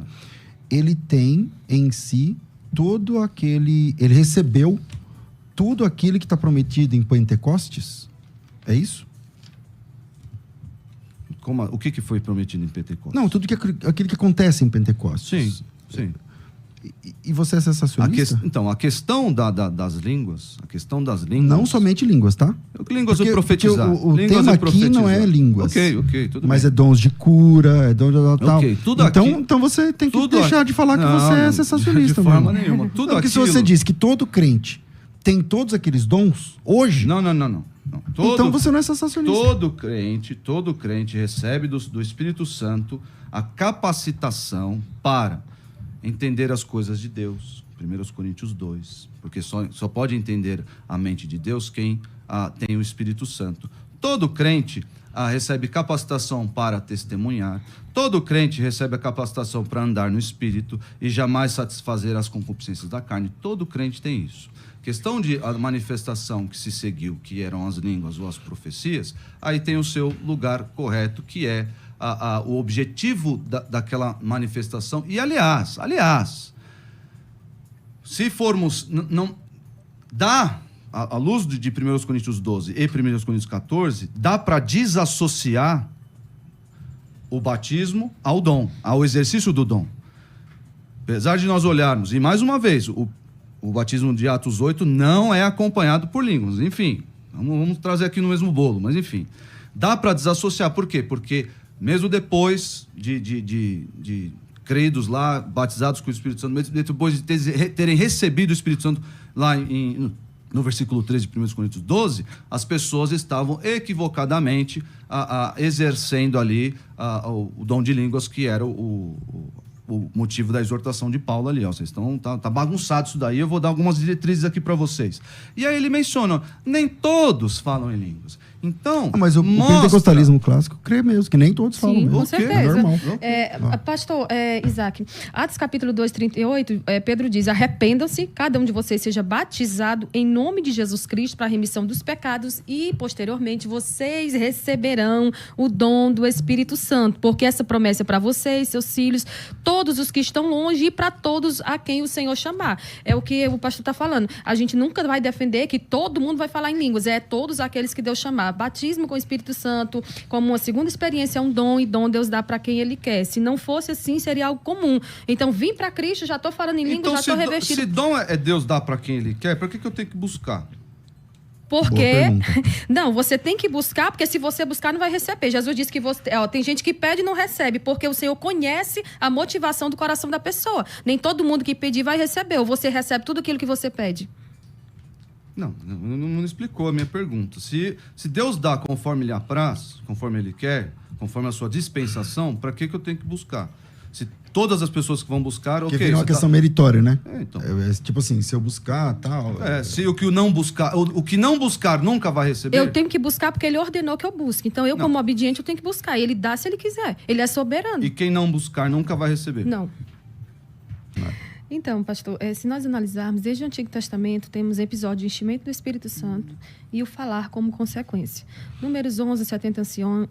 Ele tem em si todo aquele... Ele recebeu tudo aquilo que está prometido em Pentecostes? É isso?
O que foi prometido em Pentecostes?
Não, tudo aquilo que acontece em Pentecostes.
Sim.
E você é sensacionalista?
A questão das línguas...
Não somente línguas, tá?
Línguas ou profetizar.
O tema aqui não é línguas.
Ok, tudo
mas
bem.
é dons de cura, é dons de tal.
Ok, tudo
então você tem que deixar de falar que você é sensacionalista.
De forma nenhuma. Tudo
porque se você diz que todo crente tem todos aqueles dons, hoje...
Não.
Então você não é sensacionalista.
Todo crente recebe do Espírito Santo a capacitação para entender as coisas de Deus. 1 Coríntios 2. Porque só pode entender a mente de Deus quem tem o Espírito Santo. Todo crente recebe capacitação para testemunhar. Todo crente recebe a capacitação para andar no Espírito e jamais satisfazer as concupiscências da carne. Todo crente tem isso. Questão de a manifestação que se seguiu, que eram as línguas ou as profecias, aí tem o seu lugar correto, que é o objetivo daquela manifestação. E aliás, se formos... não dá, à luz de 1 Coríntios 12 e 1 Coríntios 14, dá para desassociar o batismo ao dom, ao exercício do dom. Apesar de nós olharmos, e mais uma vez, o batismo de Atos 8 não é acompanhado por línguas. Enfim, vamos trazer aqui no mesmo bolo, mas enfim. Dá para desassociar. Por quê? Porque mesmo depois de credos lá, batizados com o Espírito Santo, mesmo depois de terem recebido o Espírito Santo lá no versículo 13 de 1 Coríntios 12, as pessoas estavam equivocadamente exercendo ali o dom de línguas, que era o motivo da exortação de Paulo ali. Vocês estão... Tá bagunçado isso daí, eu vou dar algumas diretrizes aqui para vocês. E aí ele menciona, nem todos falam em línguas. Então,
mas o pentecostalismo clássico crê mesmo, que nem todos falam.
Sim, com certeza.
É normal.
Pastor Isaac, Atos capítulo 2, 38, Pedro diz, arrependam-se, cada um de vocês seja batizado em nome de Jesus Cristo para a remissão dos pecados e, posteriormente, vocês receberão o dom do Espírito Santo, porque essa promessa é para vocês, seus filhos, todos os que estão longe e para todos a quem o Senhor chamar. É o que o pastor está falando. A gente nunca vai defender que todo mundo vai falar em línguas, é todos aqueles que Deus chamar. Batismo com o Espírito Santo, como uma segunda experiência, é um dom, e dom Deus dá para quem Ele quer. Se não fosse assim, seria algo comum. Então, vim para Cristo, já estou falando em língua, já estou revestido.
Se dom é Deus dar para quem Ele quer, para que eu tenho que buscar?
Porque... Não, você tem que buscar, porque se você buscar, não vai receber. Jesus disse que tem gente que pede e não recebe, porque o Senhor conhece a motivação do coração da pessoa. Nem todo mundo que pedir vai receber, ou você recebe tudo aquilo que você pede.
Não explicou a minha pergunta. Se Deus dá conforme Ele apraz, conforme Ele quer, conforme a sua dispensação, para que eu tenho que buscar? Se todas as pessoas que vão buscar...
Porque vira uma questão meritória, né?
Então.
Tipo assim, se eu buscar, tal...
Se o que não buscar nunca vai receber...
Eu tenho que buscar porque Ele ordenou que eu busque. Então, como obediente, eu tenho que buscar. E Ele dá se Ele quiser. Ele é soberano.
E quem não buscar nunca vai receber?
Não. Então, pastor, se nós analisarmos, desde o Antigo Testamento, temos episódio de enchimento do Espírito Santo e o falar como consequência. Números 11, 70 anciãos,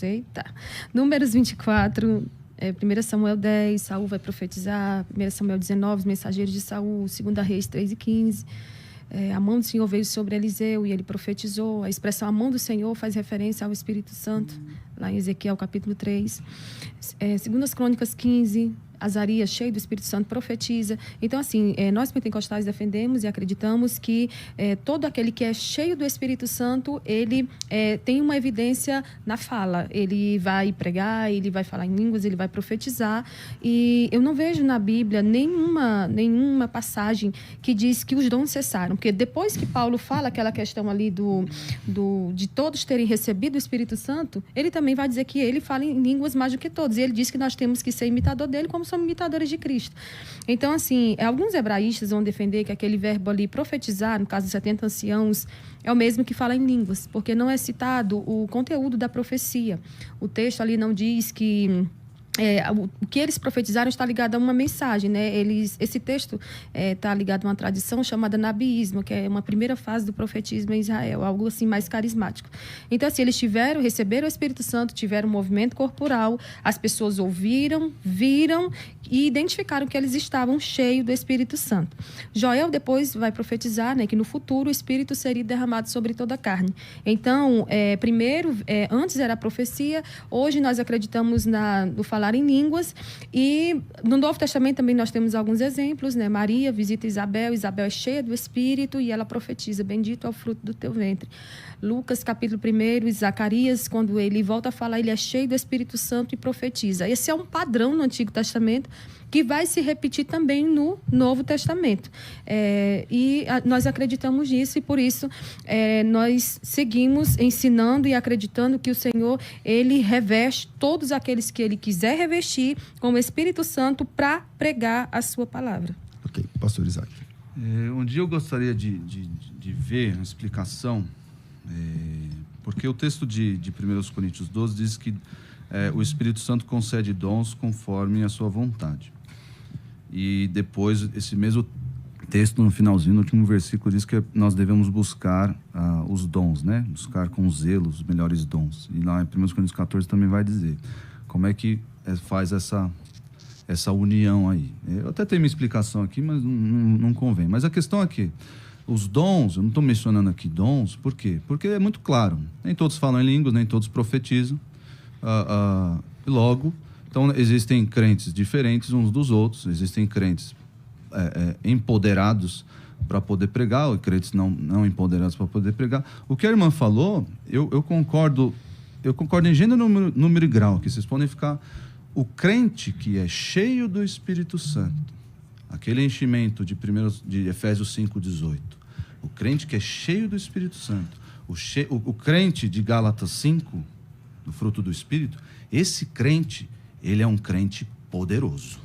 eita. Números 24, 1 Samuel 10, Saul vai profetizar, 1 Samuel 19, os mensageiros de Saul, 2 Reis 3 e 15. A mão do Senhor veio sobre Eliseu e ele profetizou. A expressão a mão do Senhor faz referência ao Espírito Santo, lá em Ezequiel capítulo 3. 2 Crônicas 15, Azarias, cheio do Espírito Santo, profetiza. Então, assim, nós pentecostais defendemos e acreditamos que todo aquele que é cheio do Espírito Santo, ele tem uma evidência na fala. Ele vai pregar, ele vai falar em línguas, ele vai profetizar. E eu não vejo na Bíblia nenhuma passagem que diz que os dons cessaram. Porque depois que Paulo fala aquela questão ali de todos terem recebido o Espírito Santo, ele também vai dizer que ele fala em línguas mais do que todos. E ele diz que nós temos que ser imitador dele como somos imitadores de Cristo. Então, assim, alguns hebraístas vão defender que aquele verbo ali, profetizar, no caso dos 70 anciãos, é o mesmo que fala em línguas, porque não é citado o conteúdo da profecia. O texto ali não diz que o que eles profetizaram está ligado a uma mensagem, né? Esse texto está ligado a uma tradição chamada nabiísmo, que é uma primeira fase do profetismo em Israel, algo assim mais carismático. Então, assim, eles receberam o Espírito Santo, tiveram um movimento corporal, as pessoas ouviram, viram e identificaram que eles estavam cheios do Espírito Santo. Joel depois vai profetizar, né, que no futuro o Espírito seria derramado sobre toda a carne. Então, antes era a profecia, hoje nós acreditamos no falar em línguas, e no Novo Testamento também nós temos alguns exemplos, né? Maria visita Isabel é cheia do Espírito e ela profetiza, bendito é o fruto do teu ventre. Lucas capítulo 1, Zacarias, quando ele volta a falar, ele é cheio do Espírito Santo e profetiza. Esse é um padrão no Antigo Testamento que vai se repetir também no Novo Testamento. Nós acreditamos nisso e, por isso, nós seguimos ensinando e acreditando que o Senhor, ele reveste todos aqueles que ele quiser revestir com o Espírito Santo para pregar a sua palavra.
Ok, pastor Isaac.
Um dia eu gostaria de ver uma explicação, porque o texto de 1 Coríntios 12 diz que o Espírito Santo concede dons conforme a sua vontade. E depois, esse mesmo texto, no finalzinho, no último versículo, diz que nós devemos buscar os dons, né? Buscar com zelo os melhores dons. E lá em 1 Coríntios 14 também vai dizer como é que faz essa união aí. Eu até tenho minha explicação aqui, mas não convém. Mas a questão é que os dons, eu não estou mencionando aqui dons, por quê? Porque é muito claro, nem todos falam em línguas, nem todos profetizam. Logo, então existem crentes diferentes uns dos outros, existem crentes empoderados para poder pregar, ou crentes não empoderados para poder pregar. O que a irmã falou, eu concordo em gênero, número e grau, que vocês podem ficar. O crente que é cheio do Espírito Santo, aquele enchimento de Efésios 5:18, o crente que é cheio do Espírito Santo, o crente de Gálatas 5, do fruto do Espírito, esse crente, ele é um crente poderoso,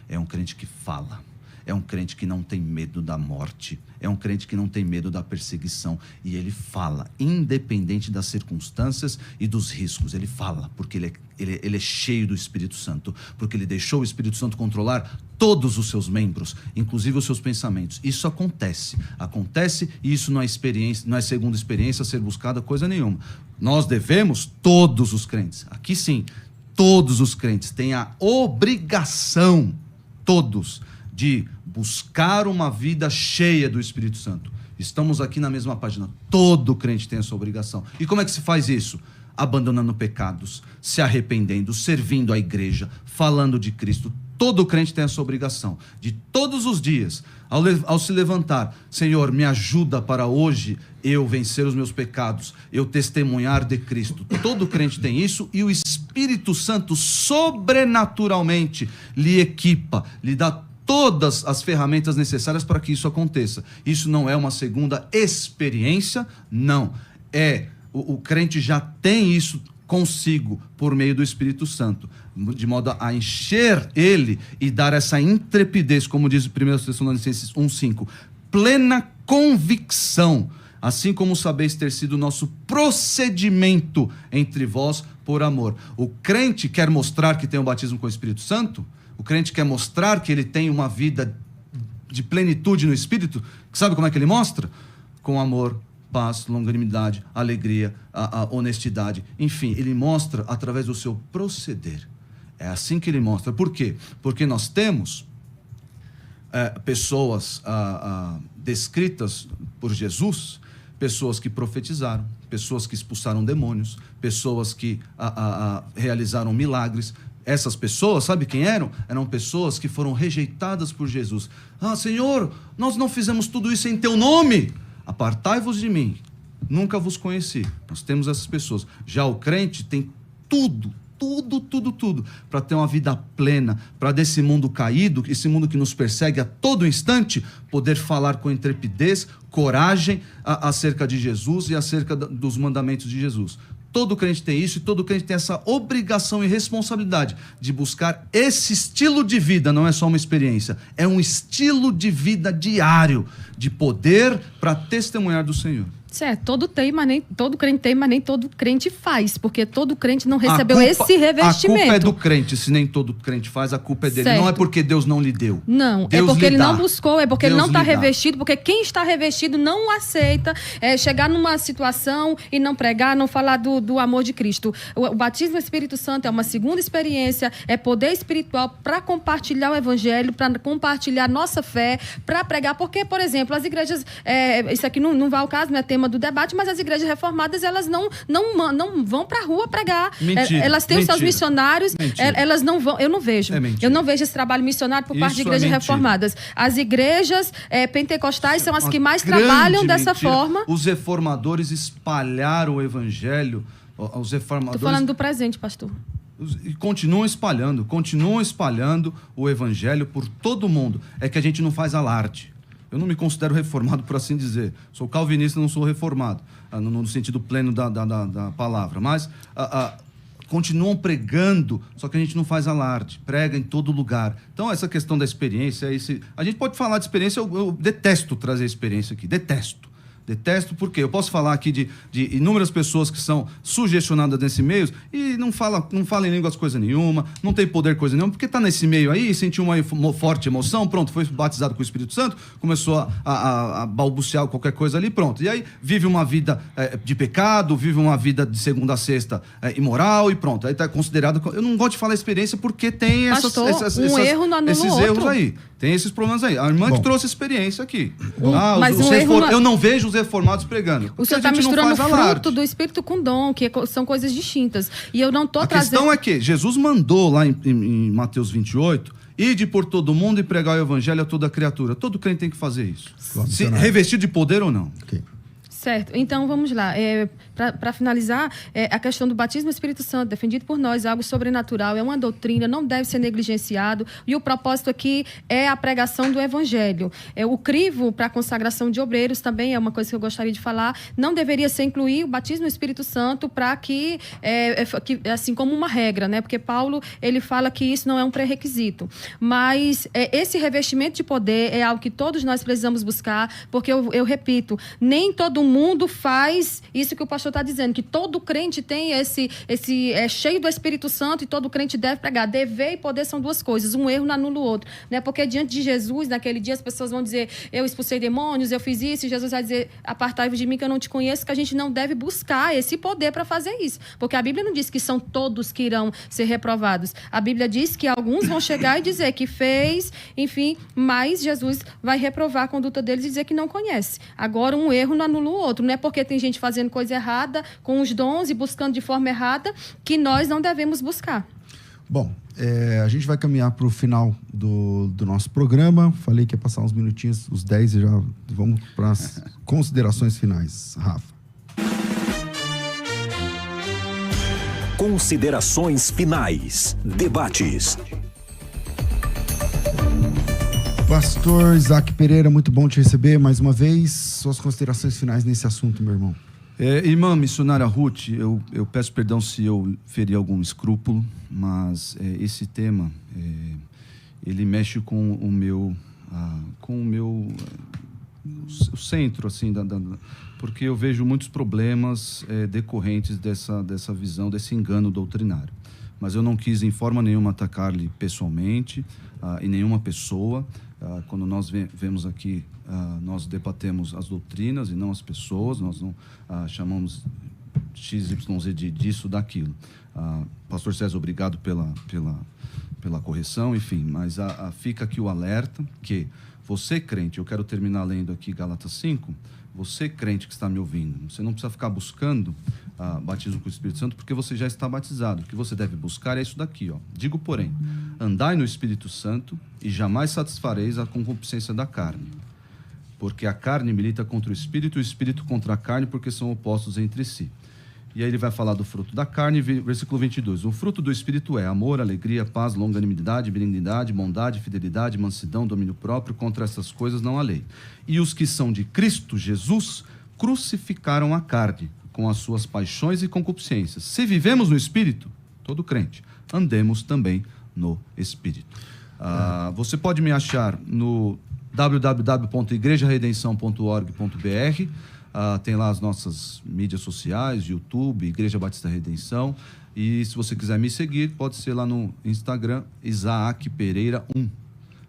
é um crente que fala, é um crente que não tem medo da morte, é um crente que não tem medo da perseguição, e ele fala, independente das circunstâncias e dos riscos, ele fala, porque ele é cheio do Espírito Santo, porque ele deixou o Espírito Santo controlar todos os seus membros, inclusive os seus pensamentos. Isso acontece, e isso não é experiência, não é segunda experiência a ser buscada, coisa nenhuma. Nós devemos, todos os crentes, aqui sim, todos os crentes têm a obrigação, todos, de buscar uma vida cheia do Espírito Santo. Estamos aqui na mesma página. Todo crente tem essa obrigação. E como é que se faz isso? Abandonando pecados, se arrependendo, servindo a igreja, falando de Cristo. Todo crente tem essa obrigação de todos os dias, ao se levantar, Senhor, me ajuda para hoje eu vencer os meus pecados, eu testemunhar de Cristo. Todo crente tem isso, e o Espírito Santo sobrenaturalmente lhe equipa, lhe dá todas as ferramentas necessárias para que isso aconteça. Isso não é uma segunda experiência, não. O crente já tem isso consigo por meio do Espírito Santo, de modo a encher ele e dar essa intrepidez, como diz 1 Tessalonicenses 1:5, plena convicção, assim como sabeis ter sido o nosso procedimento entre vós por amor. O crente quer mostrar que tem o batismo com o Espírito Santo? O crente quer mostrar que ele tem uma vida de plenitude no Espírito. Sabe como é que ele mostra? Com amor, paz, longanimidade, alegria, a honestidade. Enfim, ele mostra através do seu proceder. É assim que ele mostra. Por quê? Porque nós temos pessoas descritas por Jesus, pessoas que profetizaram, pessoas que expulsaram demônios, pessoas que realizaram milagres. Essas pessoas, sabe quem eram? Eram pessoas que foram rejeitadas por Jesus. Senhor, nós não fizemos tudo isso em teu nome. Apartai-vos de mim, nunca vos conheci. Nós temos essas pessoas. Já o crente tem tudo para ter uma vida plena, para desse mundo caído, esse mundo que nos persegue a todo instante, poder falar com intrepidez, coragem acerca de Jesus e acerca dos mandamentos de Jesus. Todo crente tem isso e todo crente tem essa obrigação e responsabilidade de buscar esse estilo de vida. Não é só uma experiência, é um estilo de vida diário, de poder para testemunhar do Senhor.
Certo, todo crente tem, mas nem todo crente faz, porque todo crente não recebeu esse revestimento.
A culpa é do crente, se nem todo crente faz, a culpa é dele.
Certo.
Não é porque Deus não lhe deu.
Não,
Deus
é porque ele
dá.
não buscou, é porque
Deus
ele não está
lhe dá.
revestido, porque quem está revestido não aceita chegar numa situação e não pregar, não falar do amor de Cristo. O batismo do Espírito Santo é uma segunda experiência, é poder espiritual para compartilhar o evangelho, para compartilhar nossa fé, para pregar, porque, por exemplo, as igrejas, isso aqui não vai ao caso, não é tema do debate, mas as igrejas reformadas, elas não vão para a rua pregar.
Mentira,
elas têm os seus missionários, elas não vão, eu não vejo.
Mentira.
Eu não vejo esse trabalho missionário por parte de igrejas reformadas. As igrejas pentecostais são as que mais trabalham dessa forma.
Os reformadores espalharam o evangelho. Os reformadores...
Estou falando do presente, pastor.
E continuam espalhando o evangelho por todo mundo. É que a gente não faz alarde. Eu não me considero reformado, por assim dizer. Sou calvinista, não sou reformado, no sentido pleno da palavra. Mas continuam pregando, só que a gente não faz alarde. Prega em todo lugar. Então, essa questão da experiência... A gente pode falar de experiência, eu detesto trazer experiência aqui. Detesto porque eu posso falar aqui de inúmeras pessoas que são sugestionadas nesse meio e não fala em línguas coisa nenhuma, não tem poder coisa nenhuma, porque está nesse meio aí, sentiu uma forte emoção, pronto, foi batizado com o Espírito Santo, começou a balbuciar qualquer coisa ali, pronto. E aí vive uma vida de pecado, vive uma vida de segunda a sexta imoral e pronto. Aí está considerado... Eu não gosto de falar experiência porque tem
erro não anula
esses
outro.
Erros aí. Tem esses problemas aí. A irmã que trouxe experiência aqui.
Mas
eu não vejo os reformados pregando.
O senhor está misturando fruto do Espírito com dom, que são coisas distintas. E eu não estou trazendo...
A questão é que Jesus mandou lá em Mateus 28, ide por todo mundo e pregar o evangelho a toda criatura. Todo crente tem que fazer isso. Se revestido de poder ou não.
Okay.
Certo. Então, vamos lá. Para finalizar, a questão do batismo do Espírito Santo, defendido por nós, é algo sobrenatural, é uma doutrina, não deve ser negligenciado. E o propósito aqui é a pregação do Evangelho. O crivo para a consagração de obreiros também é uma coisa que eu gostaria de falar. Não deveria ser incluir o batismo do Espírito Santo para que, assim como uma regra, né? Porque Paulo, ele fala que isso não é um pré-requisito. Mas esse revestimento de poder é algo que todos nós precisamos buscar, porque eu repito, nem todo mundo faz isso que o pastor está dizendo, que todo crente tem esse cheio do Espírito Santo e todo crente deve pregar. Dever e poder são duas coisas, um erro não anula o outro, né? Porque diante de Jesus, naquele dia as pessoas vão dizer, eu expulsei demônios, eu fiz isso, e Jesus vai dizer, apartai-vos de mim que eu não te conheço, que a gente não deve buscar esse poder para fazer isso, porque a Bíblia não diz que são todos que irão ser reprovados, a Bíblia diz que alguns vão chegar e dizer que fez, enfim, mas Jesus vai reprovar a conduta deles e dizer que não conhece. Agora, um erro não anula o outro, não é porque tem gente fazendo coisa errada com os dons e buscando de forma errada que nós não devemos buscar.
Bom, a gente vai caminhar para o final do nosso programa. Falei que ia passar uns minutinhos, os 10, e já vamos para as considerações finais. Rafa.
Considerações finais. Debates.
Pastor Isaac Pereira, muito bom te receber mais uma vez. Suas considerações finais nesse assunto, meu irmão.
Irmã missionária Ruth, eu peço perdão se eu feri algum escrúpulo, mas esse tema, ele mexe com o meu o centro, assim, porque eu vejo muitos problemas decorrentes dessa visão, desse engano doutrinário. mas eu não quis em forma nenhuma atacar-lhe pessoalmente, em nenhuma pessoa. Quando nós vemos aqui, nós debatemos as doutrinas e não as pessoas, nós não chamamos XYZ disso, daquilo. Pastor César, obrigado pela correção, enfim, mas fica aqui o alerta que você, crente, eu quero terminar lendo aqui Gálatas 5, você, crente que está me ouvindo, você não precisa ficar buscando batismo com o Espírito Santo, porque você já está batizado. O que você deve buscar é isso daqui, ó. Digo, porém, andai no Espírito Santo e jamais satisfareis a concupiscência da carne. Porque a carne milita contra o Espírito e o Espírito contra a carne, porque são opostos entre si. E aí ele vai falar do fruto da carne, versículo 22. O fruto do Espírito é amor, alegria, paz, longanimidade, benignidade, bondade, fidelidade, mansidão, domínio próprio. Contra essas coisas não há lei. E os que são de Cristo Jesus crucificaram a carne com as suas paixões e concupiscências. Se vivemos no Espírito, todo crente, andemos também no Espírito. Você pode me achar no www.igrejaredenção.org.br. Tem lá as nossas mídias sociais, YouTube, Igreja Batista Redenção. E se você quiser me seguir, pode ser lá no Instagram, Isaac Pereira 1.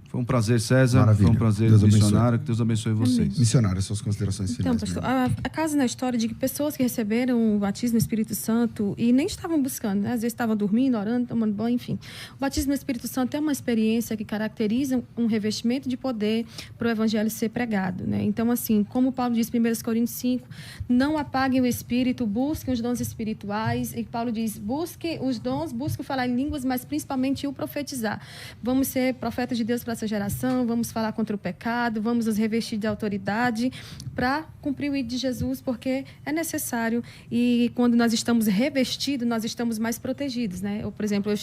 Foi um prazer, César.
Maravilha.
Foi um prazer,
Deus
missionário. Que Deus abençoe vocês.
Missionário, suas considerações finais.
Então, pastor, a casa na história de que pessoas que receberam o batismo no Espírito Santo e nem estavam buscando, né? Às vezes estavam dormindo, orando, tomando banho, enfim. O batismo no Espírito Santo é uma experiência que caracteriza um revestimento de poder para o evangelho ser pregado, né? Então, assim, como Paulo diz em 1 Coríntios 5, não apaguem o Espírito, busquem os dons espirituais. E Paulo diz, busquem os dons, busquem falar em línguas, mas principalmente o profetizar. Vamos ser profetas de Deus para essa geração, vamos falar contra o pecado, vamos nos revestir de autoridade para cumprir o ID de Jesus, porque é necessário. E quando nós estamos revestidos, nós estamos mais protegidos, né? Eu, por exemplo,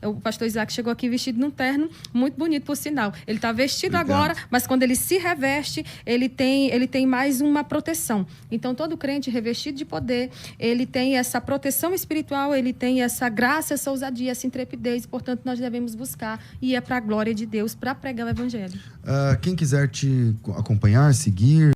o pastor Isaac chegou aqui vestido num terno muito bonito, por sinal. Ele está vestido agora, mas quando ele se reveste, ele tem mais uma proteção. Então, todo crente revestido de poder, ele tem essa proteção espiritual, ele tem essa graça, essa ousadia, essa intrepidez, portanto, nós devemos buscar e é para a glória de Deus, para pregar o evangelho.
Quem quiser te acompanhar, seguir,